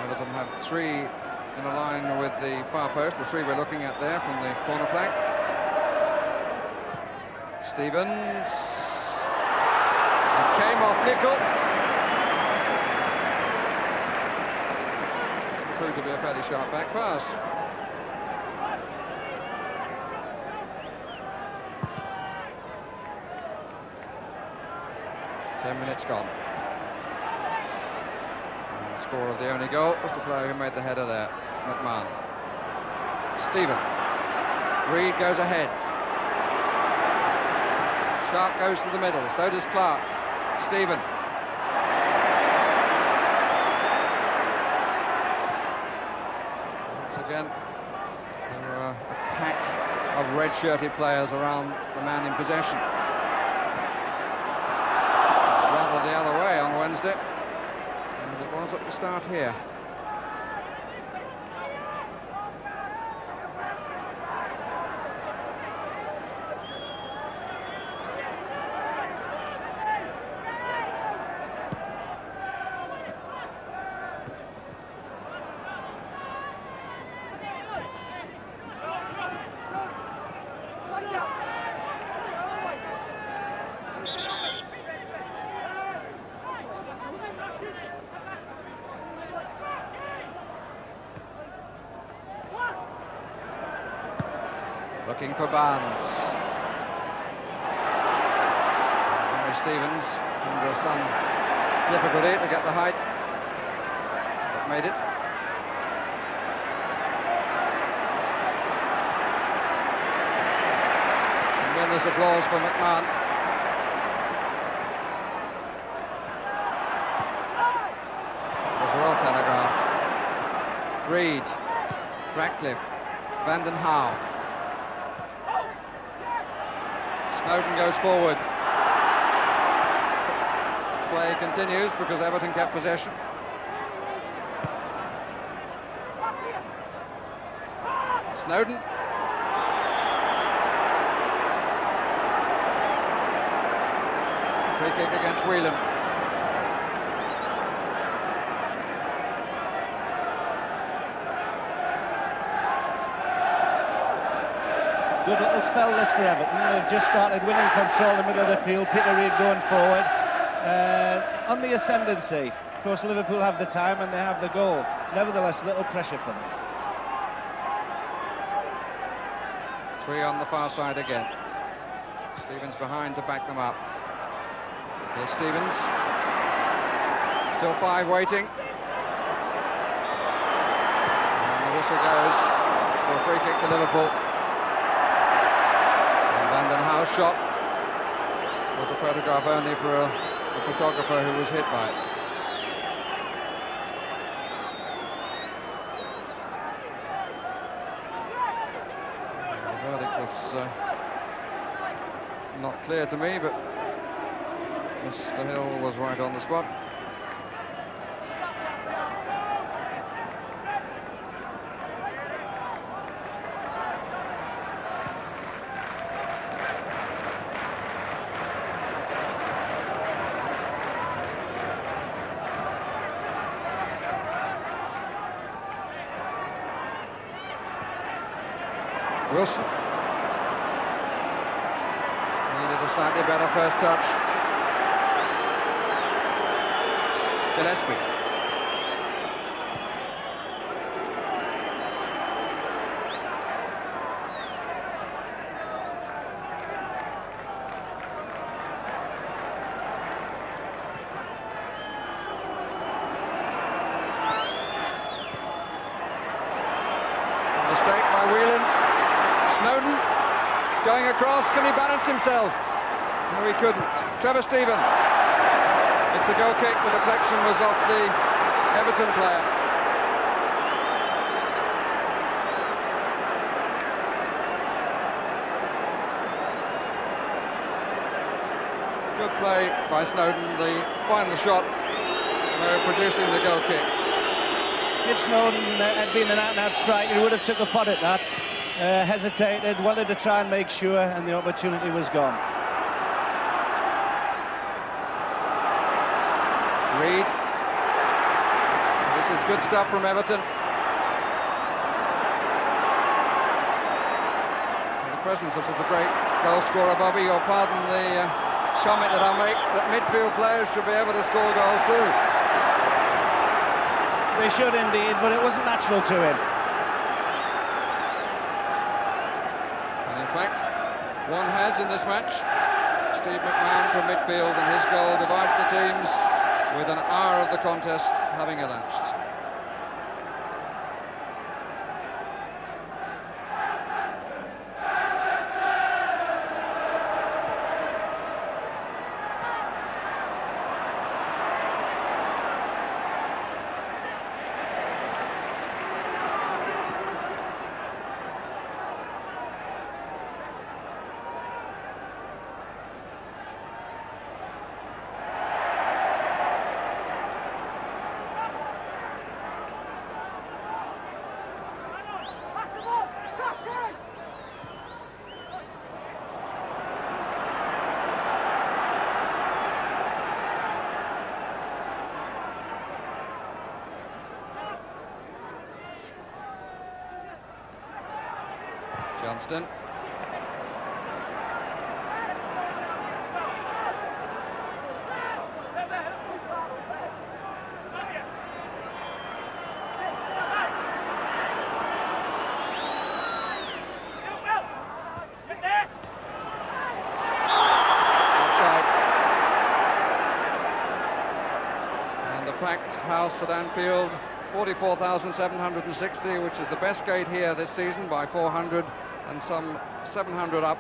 Everton have three in a line with the far post, the three we're looking at there from the corner flag. Stevens. It came off Nicol. Proved to be a fairly sharp back pass. Ten minutes gone. And the score of the only goal was the player who made the header there, McMahon. Stephen. Reed goes ahead. Sharp goes to the middle, so does Clark. Stephen. Once again, there are a pack of red-shirted players around the man in possession. It's rather the other way on Wednesday, and it was at the start here. Looking for Barnes. Henry Stevens under some difficulty to get the height, but made it. Tremendous applause for McMahon. It was well telegraphed. Reed, Ratcliffe, Vanden Hauwe. Snowden goes forward. Play continues because Everton kept possession. Snowden. Free kick against Whelan. Good little spell this for Everton. They've just started winning control in the middle of the field. Peter Reid going forward. On the ascendancy. Of course, Liverpool have the time and they have the goal. Nevertheless, little pressure for them. Three on the far side again. Stevens behind to back them up. Here's Stevens. Still five waiting. And the whistle goes for a free kick to Liverpool. Vanden Hauwe's shot was a photograph only for a photographer who was hit by it. The verdict was not clear to me, but Mr. Hill was right on the spot. Wilson needed a slightly better first touch. Gillespie. Mistake by Whelan. Snowden is going across. Can he balance himself? No, he couldn't. Trevor Stephen. It's a goal kick. The deflection was off the Everton player. Good play by Snowden. The final shot, they're producing the goal kick. if Snowden had been an out-and-out striker, he would have took a pot at that, hesitated, wanted to try and make sure, and the opportunity was gone. Reed. This is good stuff from Everton. In the presence of such a great goal scorer, Bobby, you'll pardon the comment that I'll make, that midfield players should be able to score goals too. They should indeed, but it wasn't natural to him. And in fact, one has in this match. Steve McMahon from midfield, and his goal divides the teams with an hour of the contest having elapsed. Johnston. Offside. And the packed house at Anfield, 44,760, which is the best gate here this season by 400, and some 700 up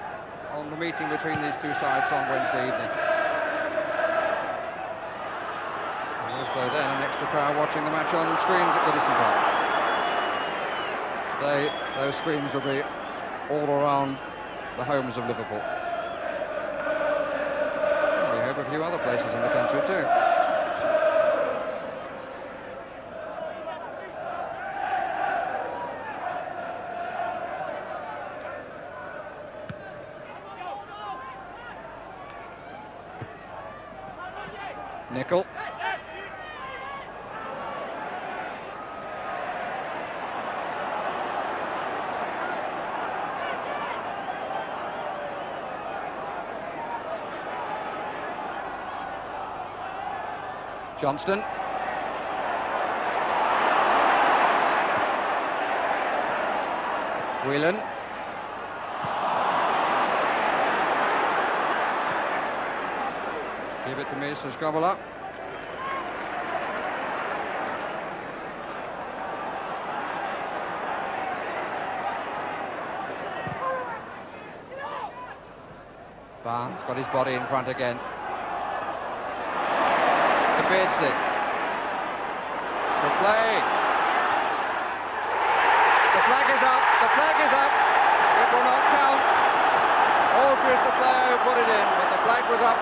on the meeting between these two sides on Wednesday evening. And also then an extra crowd watching the match on screens at Goodison Park. Today those screens will be all around the homes of Liverpool. And we hope a few other places in the country too. Nickel. Johnston. Whelan. Give it to me, says GROBBELAAR. Barnes got his body in front again. To Beardsley. Good play. The flag is up. The flag is up. It will not count. Aldridge, the player who put it in, but the flag was up.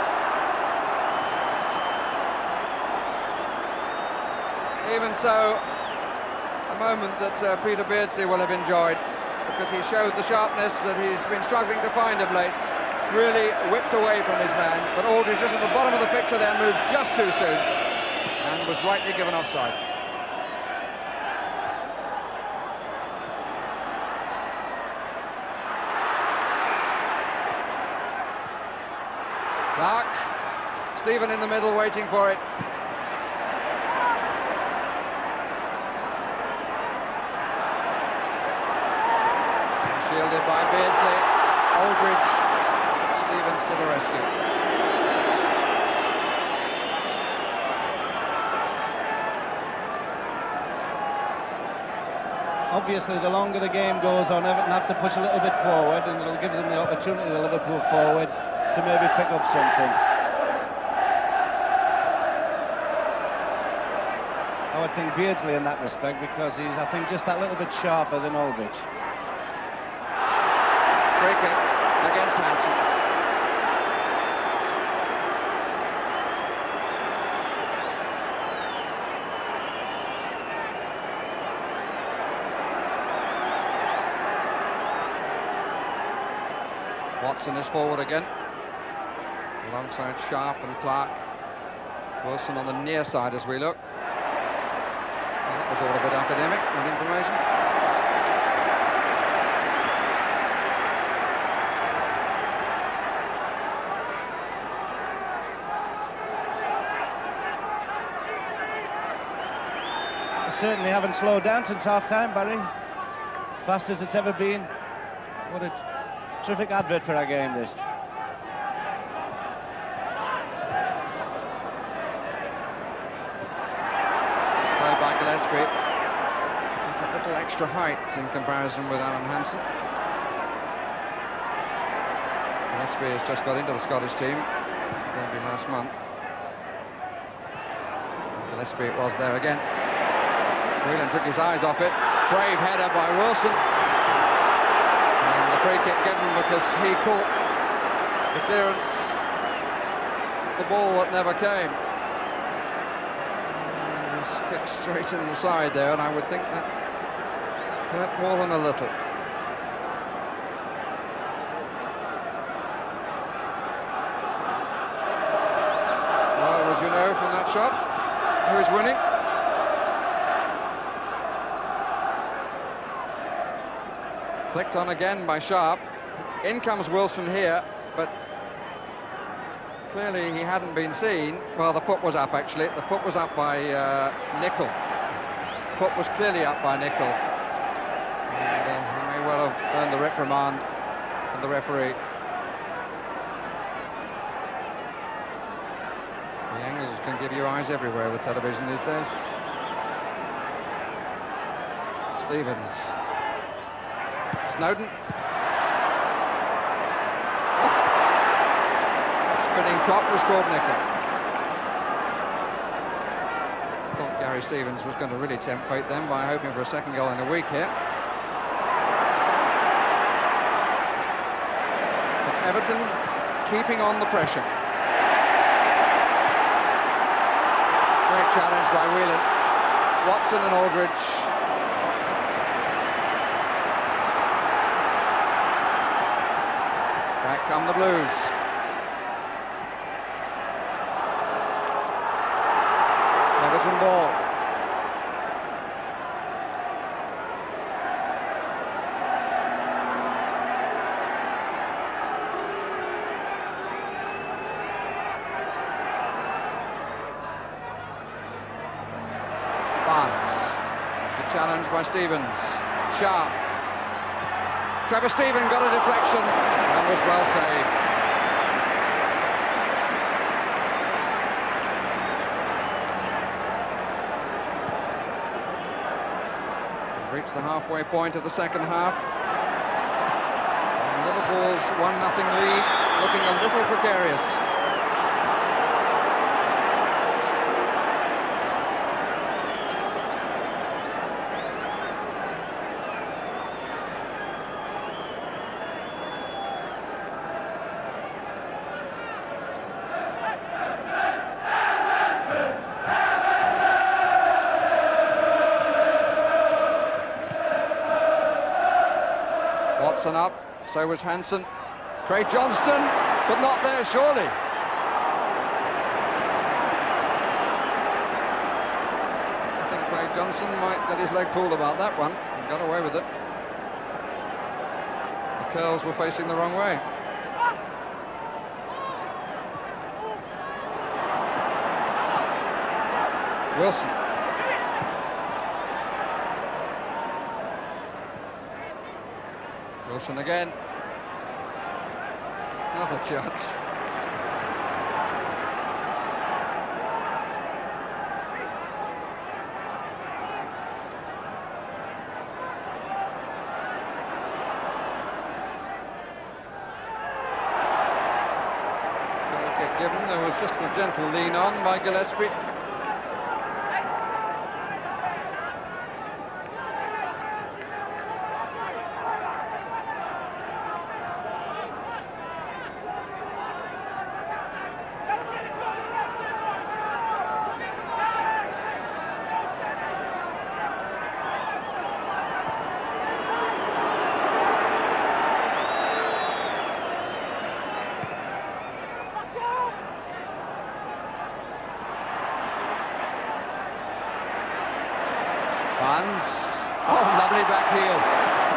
Even so, a moment that Peter Beardsley will have enjoyed, because he showed the sharpness that he's been struggling to find of late. Really whipped away from his man, but Aldridge just at the bottom of the picture there moved just too soon and was rightly given offside. Clark, Stephen in the middle waiting for it. Shielded by Beardsley. Aldridge, Stevens to the rescue. Obviously, the longer the game goes on, Everton have to push a little bit forward, and it'll give them the opportunity, the Liverpool forwards, to maybe pick up something. I would think Beardsley in that respect, because he's, I think, just that little bit sharper than Aldridge. Free kick against Hansen. Watson is forward again, alongside Sharp and Clark. Wilson on the near side as we look. Well, that was all a bit academic, that information. They certainly haven't slowed down since half-time, Barry. Fast as it's ever been. What a terrific advert for our game, this. By Gillespie. He's a little extra height in comparison with Alan Hansen. Gillespie has just got into the Scottish team, maybe last month. Gillespie it was there again. Whelan took his eyes off it. Brave header by Wilson. And the free kick given because he caught the clearance, the ball that never came. Kicked straight in the side there, and I would think that hurt more than a little. Well, would you know from that shot who is winning? Flicked on again by Sharp. In comes Wilson here, but clearly he hadn't been seen. Well, the foot was up, actually. The foot was up by Nicol. Foot was clearly up by Nicol. And he may well have earned the reprimand from the referee. The angles can give you eyes everywhere with television these days. Stevens. Snowden. Spinning top was called Nicol. I thought Gary Stevens was going to really tempt fate then by hoping for a second goal in a week here. But Everton keeping on the pressure. Great challenge by Whelan. Watson and Aldridge. Back come the Blues. Everton ball. Barnes. The challenge by Stevens. Sharp. Trevor Stephen got a deflection and was well saved. Reached the halfway point of the second half. And Liverpool's 1-0 lead looking a little precarious. Watson up, so was Hansen. Craig Johnston, but not there, surely. I think Craig Johnson might get his leg pulled about that one, and got away with it. The curls were facing the wrong way. Wilson. Wilson again. Not a chance. Goal kick given. There was just a gentle lean on by Gillespie. Barnes. Oh, lovely back heel.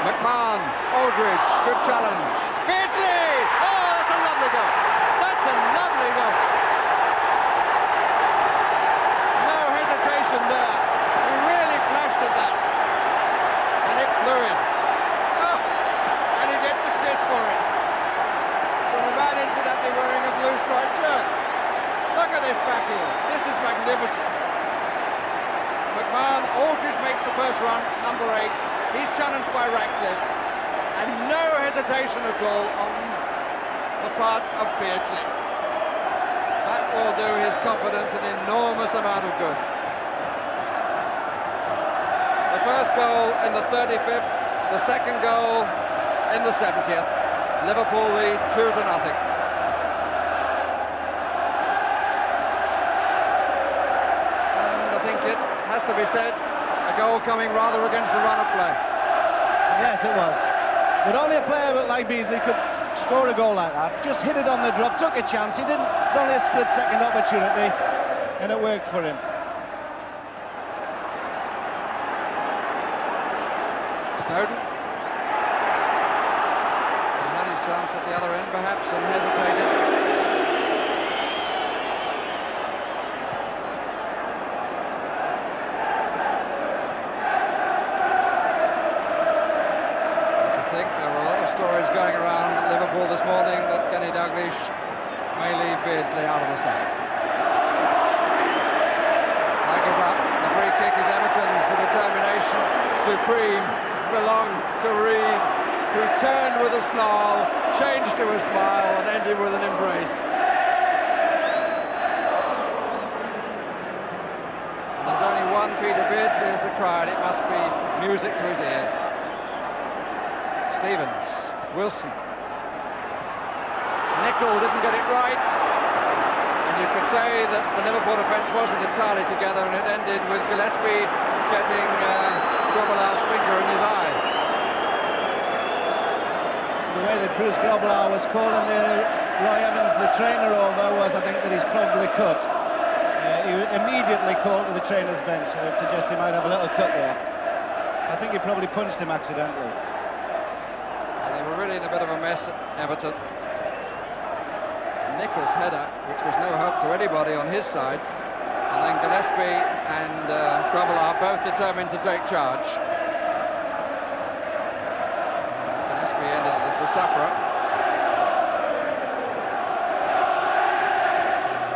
McMahon, Aldridge, good challenge. Beardsley! Oh, that's a lovely goal. That's a lovely goal. No hesitation there. He really flashed at that. And it flew in. Oh, and he gets a kiss for it. From a man incidentally wearing a blue striped shirt. Look at this back heel. This is magnificent. McMahon, Aldridge makes the first run, number 8. He's challenged by Ratcliffe. And no hesitation at all on the part of Beardsley. That will do his confidence an enormous amount of good. The first goal in the 35th, the second goal in the 70th. Liverpool lead 2-0. And I think it has to be said, a goal coming rather against the run of play. Yes, it was. But only a player like Beardsley could score a goal like that. Just hit it on the drop, took a chance. He didn't. It was only a split-second opportunity, and it worked for him. Snowden. He had his chance at the other end, perhaps, and hesitated. Going around Liverpool this morning that Kenny Dalglish may leave Beardsley out of the side. Flag is up, the free kick is Everton's. The determination supreme belonged to Reed, who turned with a snarl, changed to a smile and ended with an embrace. And there's only one Peter Beardsley as the crowd. It must be music to his ears. Stevens. Wilson. Nicol didn't get it right, and you could say that the Liverpool defence wasn't entirely together, and it ended with Gillespie getting GROBBELAAR's finger in his eye. The way that Bruce GROBBELAAR was calling Roy Evans, the trainer, over was, I think, that he's probably cut. He immediately called to the trainer's bench. I would suggest he might have a little cut there. I think he probably punched him accidentally. Really in a bit of a mess at Everton. Nicol's header, which was no help to anybody on his side, and then Gillespie and GROBBELAAR both determined to take charge. Gillespie ended as a sufferer.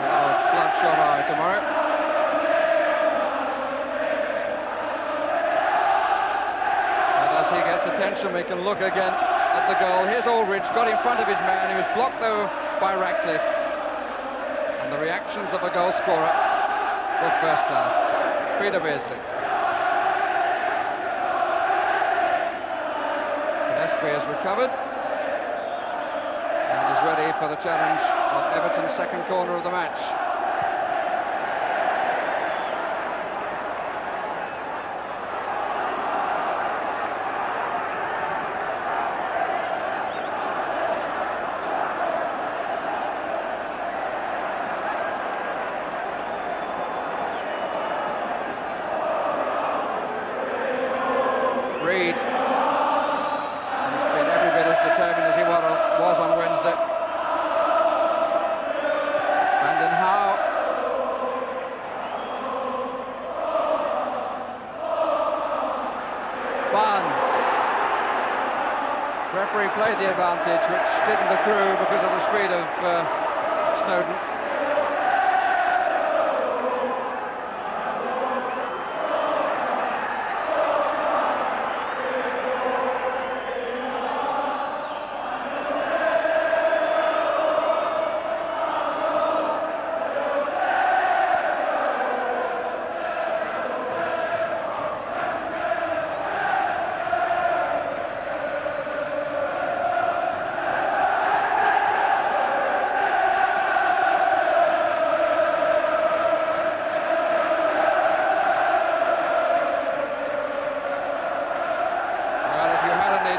We'll have a bloodshot eye tomorrow. And as he gets attention, we can look again at the goal. Here's Aldridge, got in front of his man. He was blocked though by Ratcliffe, and the reactions of a goal scorer were first class. Peter Beardsley. Gillespie has recovered and is ready for the challenge of Everton's second corner of the match. Reed, who's been every bit as determined as he was on Wednesday. Brandon Howe. Barnes. Referee played the advantage, which didn't accrue because of the speed of Snowden.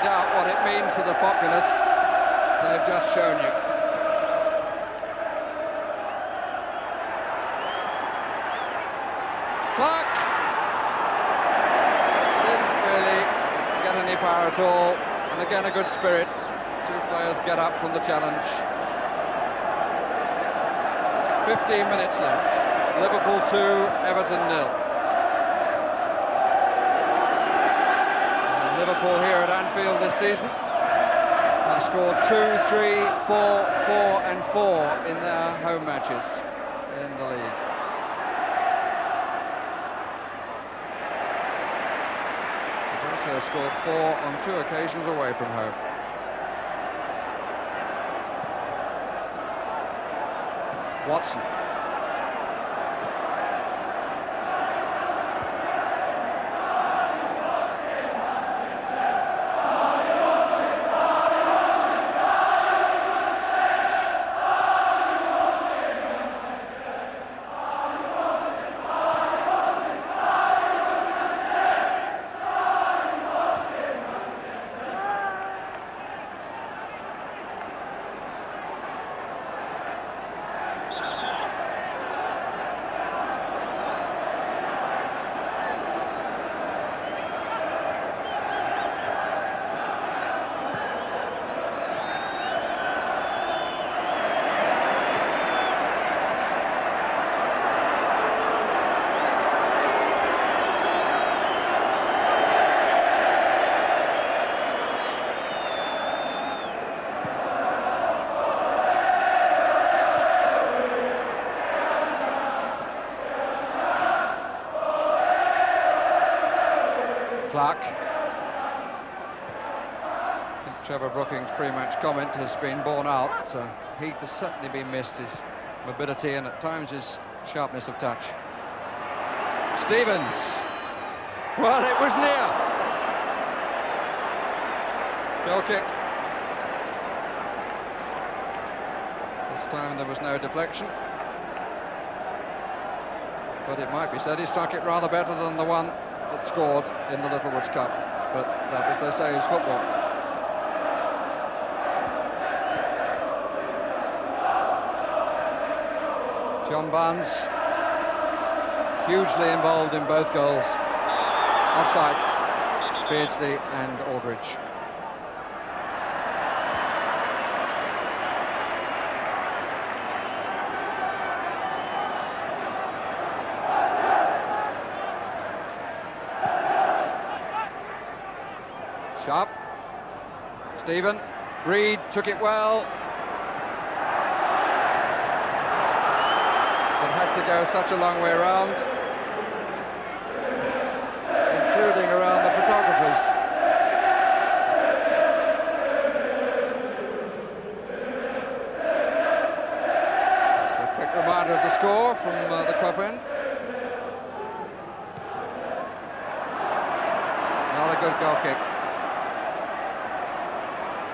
Doubt what it means to the populace, they've just shown you. Clark! power at all, and again a good spirit. Two players get up from the challenge. 15 minutes left. Liverpool 2, Everton 0. And Liverpool here at Anfield this season have scored 2, 3, 4, 4 and 4 in their home matches in the league. They've also scored 4 on 2 occasions away from home. Watson. Clark. I think Trevor Brooking's pre-match comment has been borne out. Heath has certainly been missed, his mobility and at times his sharpness of touch. Stevens. Well, it was near. Goal kick. This time there was no deflection. But it might be said he struck it rather better than the one that scored in the Littlewoods Cup, but that, as they say, is football. John Barnes, hugely involved in both goals. Offside, Beardsley and Aldridge. Sharp, Stephen, Reed took it well, but had to go such a long way around, including around the photographers. Just a quick reminder of the score from the Cup end. Another good goal kick.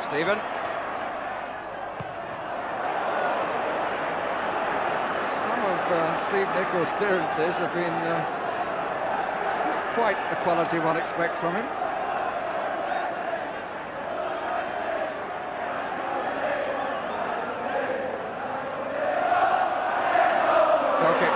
Stephen. Some of Steve Nicholls' clearances have been not quite the quality one expects from him. Goal kick.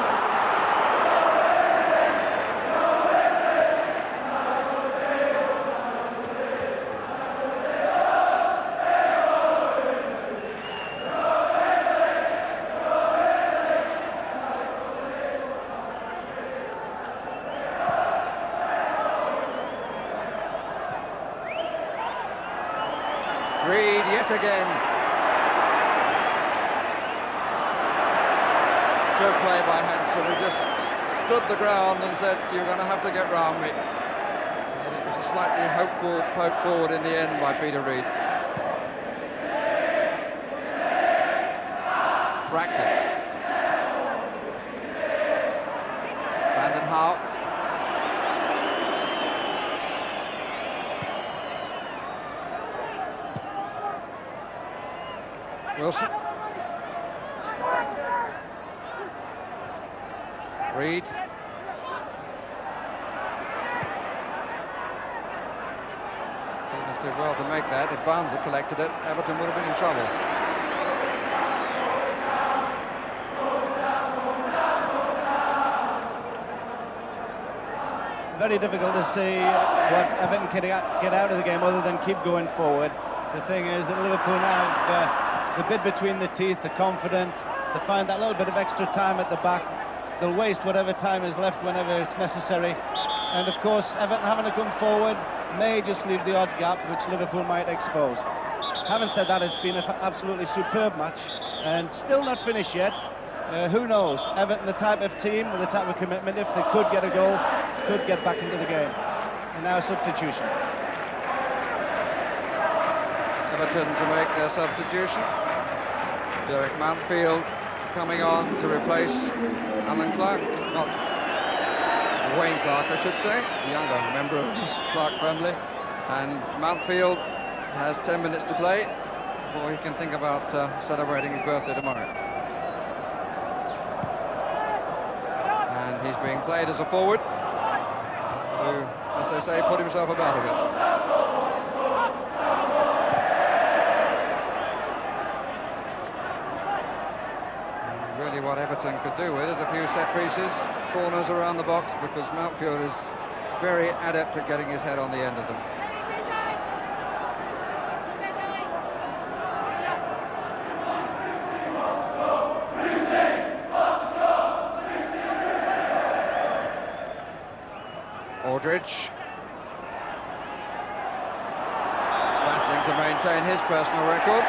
Reed yet again. Good play by Hansen, who just stood the ground and said, "You're going to have to get round me." And it was a slightly hopeful poke forward in the end by Peter Reed. Brackley. Brandon Howe. Wilson. Reed. Stevens did well to make that. If Barnes had collected it, Everton would have been in trouble. very difficult to see what Everton can get out of the game other than keep going forward. The thing is that Liverpool now have the bit between the teeth, they're confident, they find that little bit of extra time at the back. They'll waste whatever time is left whenever it's necessary. And of course, Everton having to come forward may just leave the odd gap which Liverpool might expose. Having said that, it's been an absolutely superb match and still not finished yet. Who knows? Everton, the type of team with the type of commitment, if they could get a goal, could get back into the game. And now a substitution. Everton to make their substitution. Derek Mountfield coming on to replace Alan Clark, not Wayne Clark, I should say, the younger member of the Clark family. And Mountfield has 10 minutes to play before he can think about celebrating his birthday tomorrow. And he's being played as a forward to, as they say, put himself about a bit. Really what Everton could do with is a few set pieces, corners around the box, because Mountfield is very adept at getting his head on the end of them. Aldridge battling to maintain his personal record.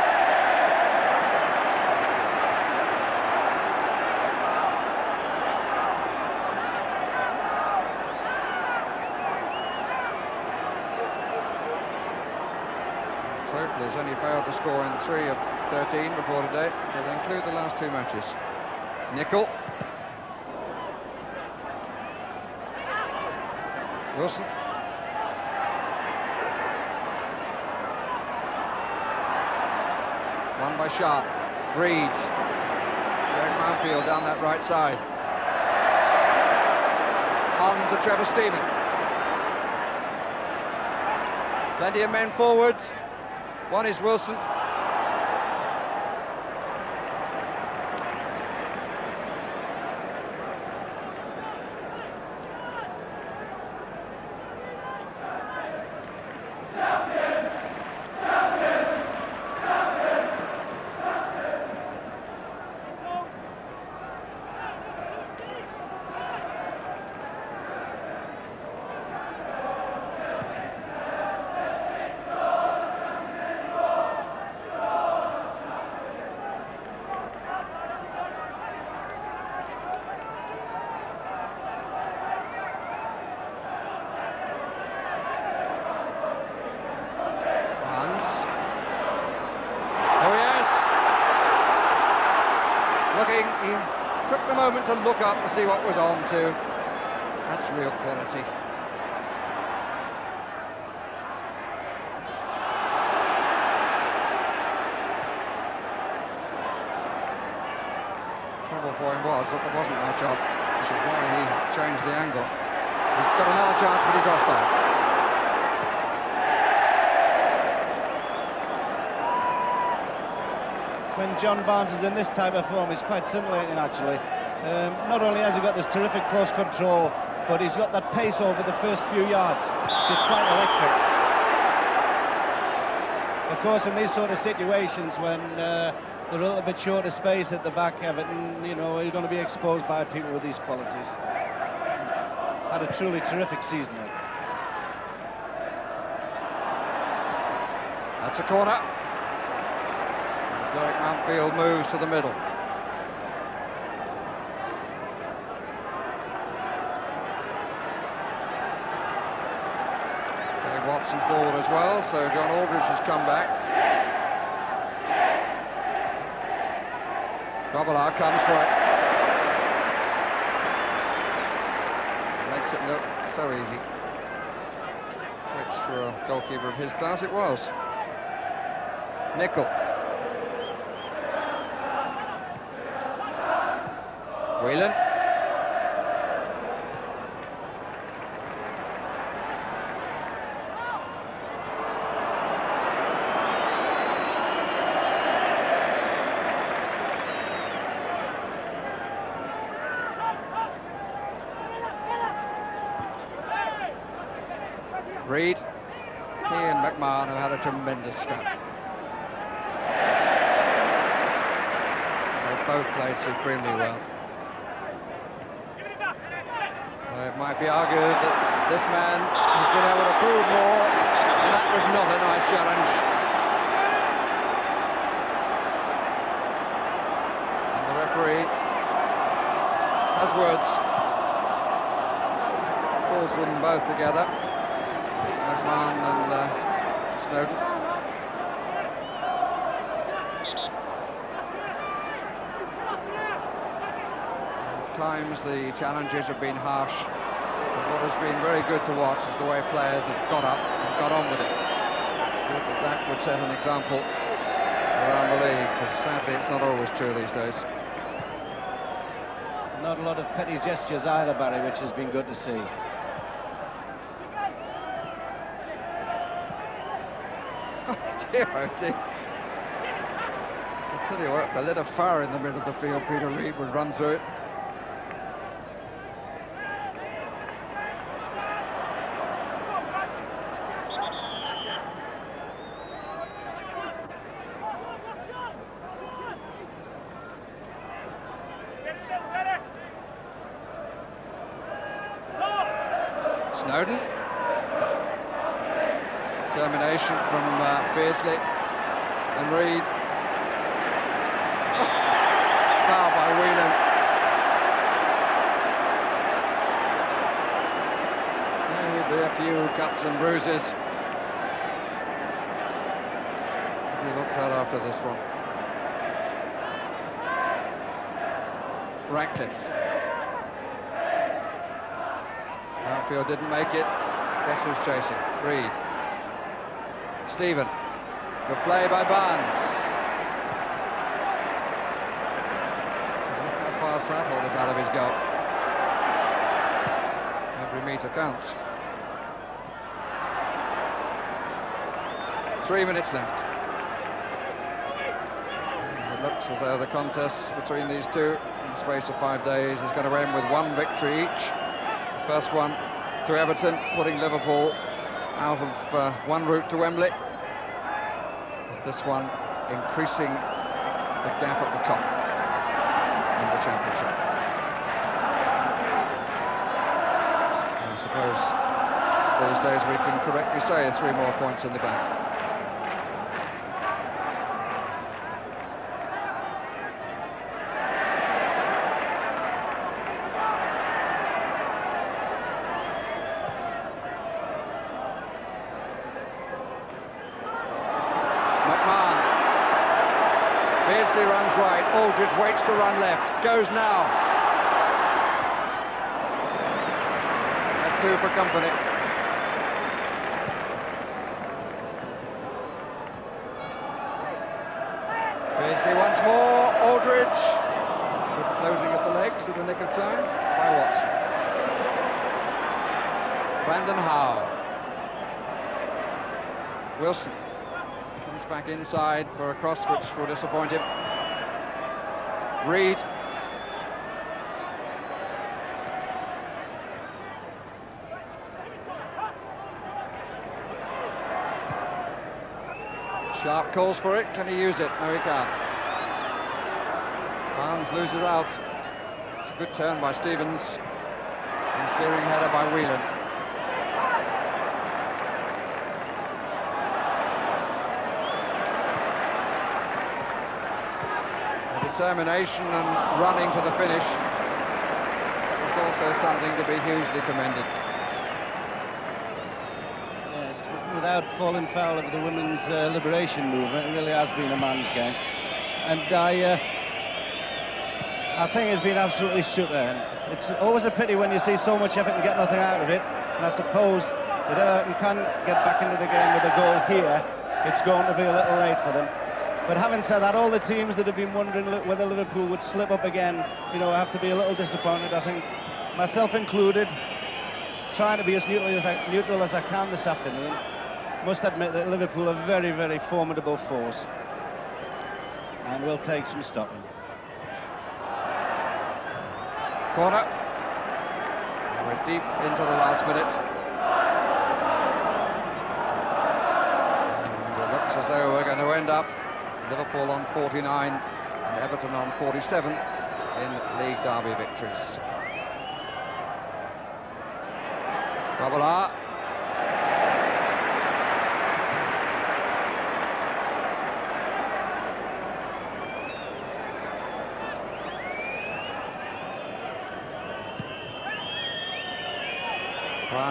Total has only failed to score in 3 of 13 before today. Will include the last 2 matches. Nickel. Wilson. Won by Sharp. Reed. Derek Mountfield down that right side. On to Trevor Steven. Plenty of men forward. One is Wilson. He took the moment to look up and see what was on too. That's real quality. Trouble for him was that there wasn't much up, which is why he changed the angle. He's got another chance, but he's offside. When John Barnes is in this type of form, it's quite scintillating actually. Not only has he got this terrific close control, but he's got that pace over the first few yards, which is quite electric. Of course, in these sort of situations, when they're a little bit short of space at the back, Everton, you know, you're going to be exposed by people with these qualities. Had a truly terrific season. That's a corner. Derek Mountfield moves to the middle. Dave Watson forward as well, so John Aldridge has come back. GROBBELAAR comes for it. Makes it look so easy. Which for a goalkeeper of his class it was. Nickel. Whelan. Reed. He and McMahon have had a tremendous scrap. They've both played supremely well. It might be argued that this man has been able to prove more, and that was not a nice challenge. And the referee has words. Calls them both together, McMahon and Snowden. At times the challenges have been harsh, but what has been very good to watch is the way players have got up and got on with it. I thought that would set an example around the league, because sadly it's not always true these days. Not a lot of petty gestures either, Barry, which has been good to see. Oh dear. I tell you what, if they lit a fire in the middle of the field, Peter Reid would run through it. Snowden. Determination from Beardsley and Reed. Foul by Whelan. There will be a few cuts and bruises to be looked at after this one. Ratcliffe. Outfield didn't make it. Guess who's chasing? Reed. Stephen. Good play by Barnes. Look how far Southall is out of his goal. Every metre counts. 3 minutes left. It looks as though the contest between these two in the space of 5 days is going to end with one victory each. First one to Everton, putting Liverpool out of one route to Wembley. This one increasing the gap at the top in the Championship. I suppose these days we can correctly say 3 more points in the bag. Runs right, Aldridge waits to run left, goes now. And 2 for company. Beardsley once more, Aldridge. Good closing of the legs in the nick of time by Watson. Brandon Howe. Wilson comes back inside for a cross which will disappoint him. Reed. Sharp calls for it. Can he use it? No, he can't. Barnes loses out. It's a good turn by Stevens. And clearing header by Whelan. Determination and running to the finish is also something to be hugely commended. Yes, without falling foul of the women's liberation movement, it really has been a man's game. And I think it's been absolutely super. And it's always a pity when you see so much effort and get nothing out of it. And I suppose that Everton can get back into the game with a goal here. It's going to be a little late for them. But having said that, all the teams that have been wondering whether Liverpool would slip up again, you know, have to be a little disappointed. I think, myself included, trying to be as neutral as I can this afternoon. Must admit that Liverpool are very, very formidable force, and will take some stopping. Corner. We're deep into the last minute. as though we're going to end up Liverpool on 49 and Everton on 47 in League Derby victories. GROBBELAAR.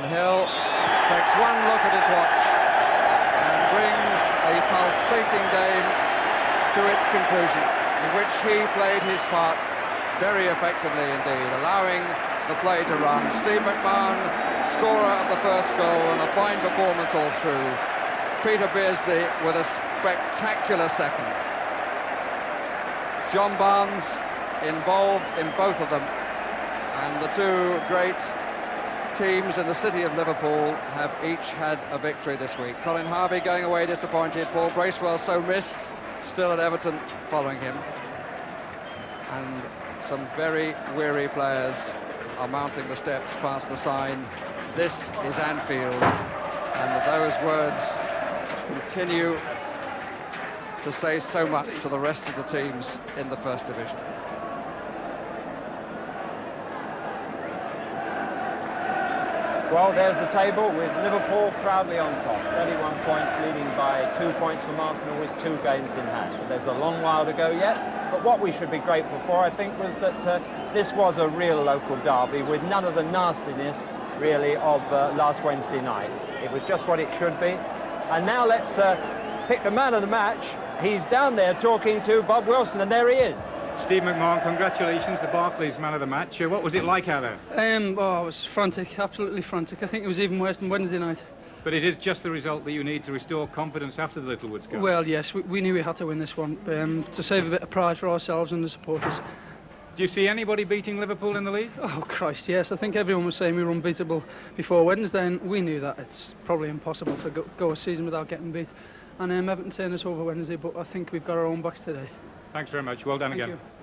Hill takes one look at his watch and brings a pulsating game to its conclusion, in which he played his part very effectively indeed, allowing the play to run. Steve McMahon, scorer of the first goal, and a fine performance all through. Peter Beardsley with a spectacular second. John Barnes involved in both of them, and the two great teams in the city of Liverpool have each had a victory this week. Colin Harvey going away disappointed, Paul Bracewell so missed, still at Everton following him. And some very weary players are mounting the steps past the sign, "This is Anfield," and those words continue to say so much to the rest of the teams in the First Division. Well, there's the table with Liverpool proudly on top, 31 points, leading by 2 points from Arsenal with 2 games in hand. There's a long while to go yet, but what we should be grateful for, I think, was that this was a real local derby with none of the nastiness, really, of last Wednesday night. It was just what it should be. And now let's pick the man of the match. He's down there talking to Bob Wilson, and there he is. Steve McMahon, congratulations, the Barclays man of the match. What was it like out there? Oh, it was frantic, absolutely frantic. I think it was even worse than Wednesday night. But it is just the result that you need to restore confidence after the Littlewoods game. Well, yes, we knew we had to win this one, to save a bit of pride for ourselves and the supporters. Do you see anybody beating Liverpool in the league? Oh, Christ, yes. I think everyone was saying we were unbeatable before Wednesday, and we knew that. It's probably impossible to go a season without getting beat. And Everton turned us over Wednesday, but I think we've got our own backs today. Thanks very much. Well done again. Thank you.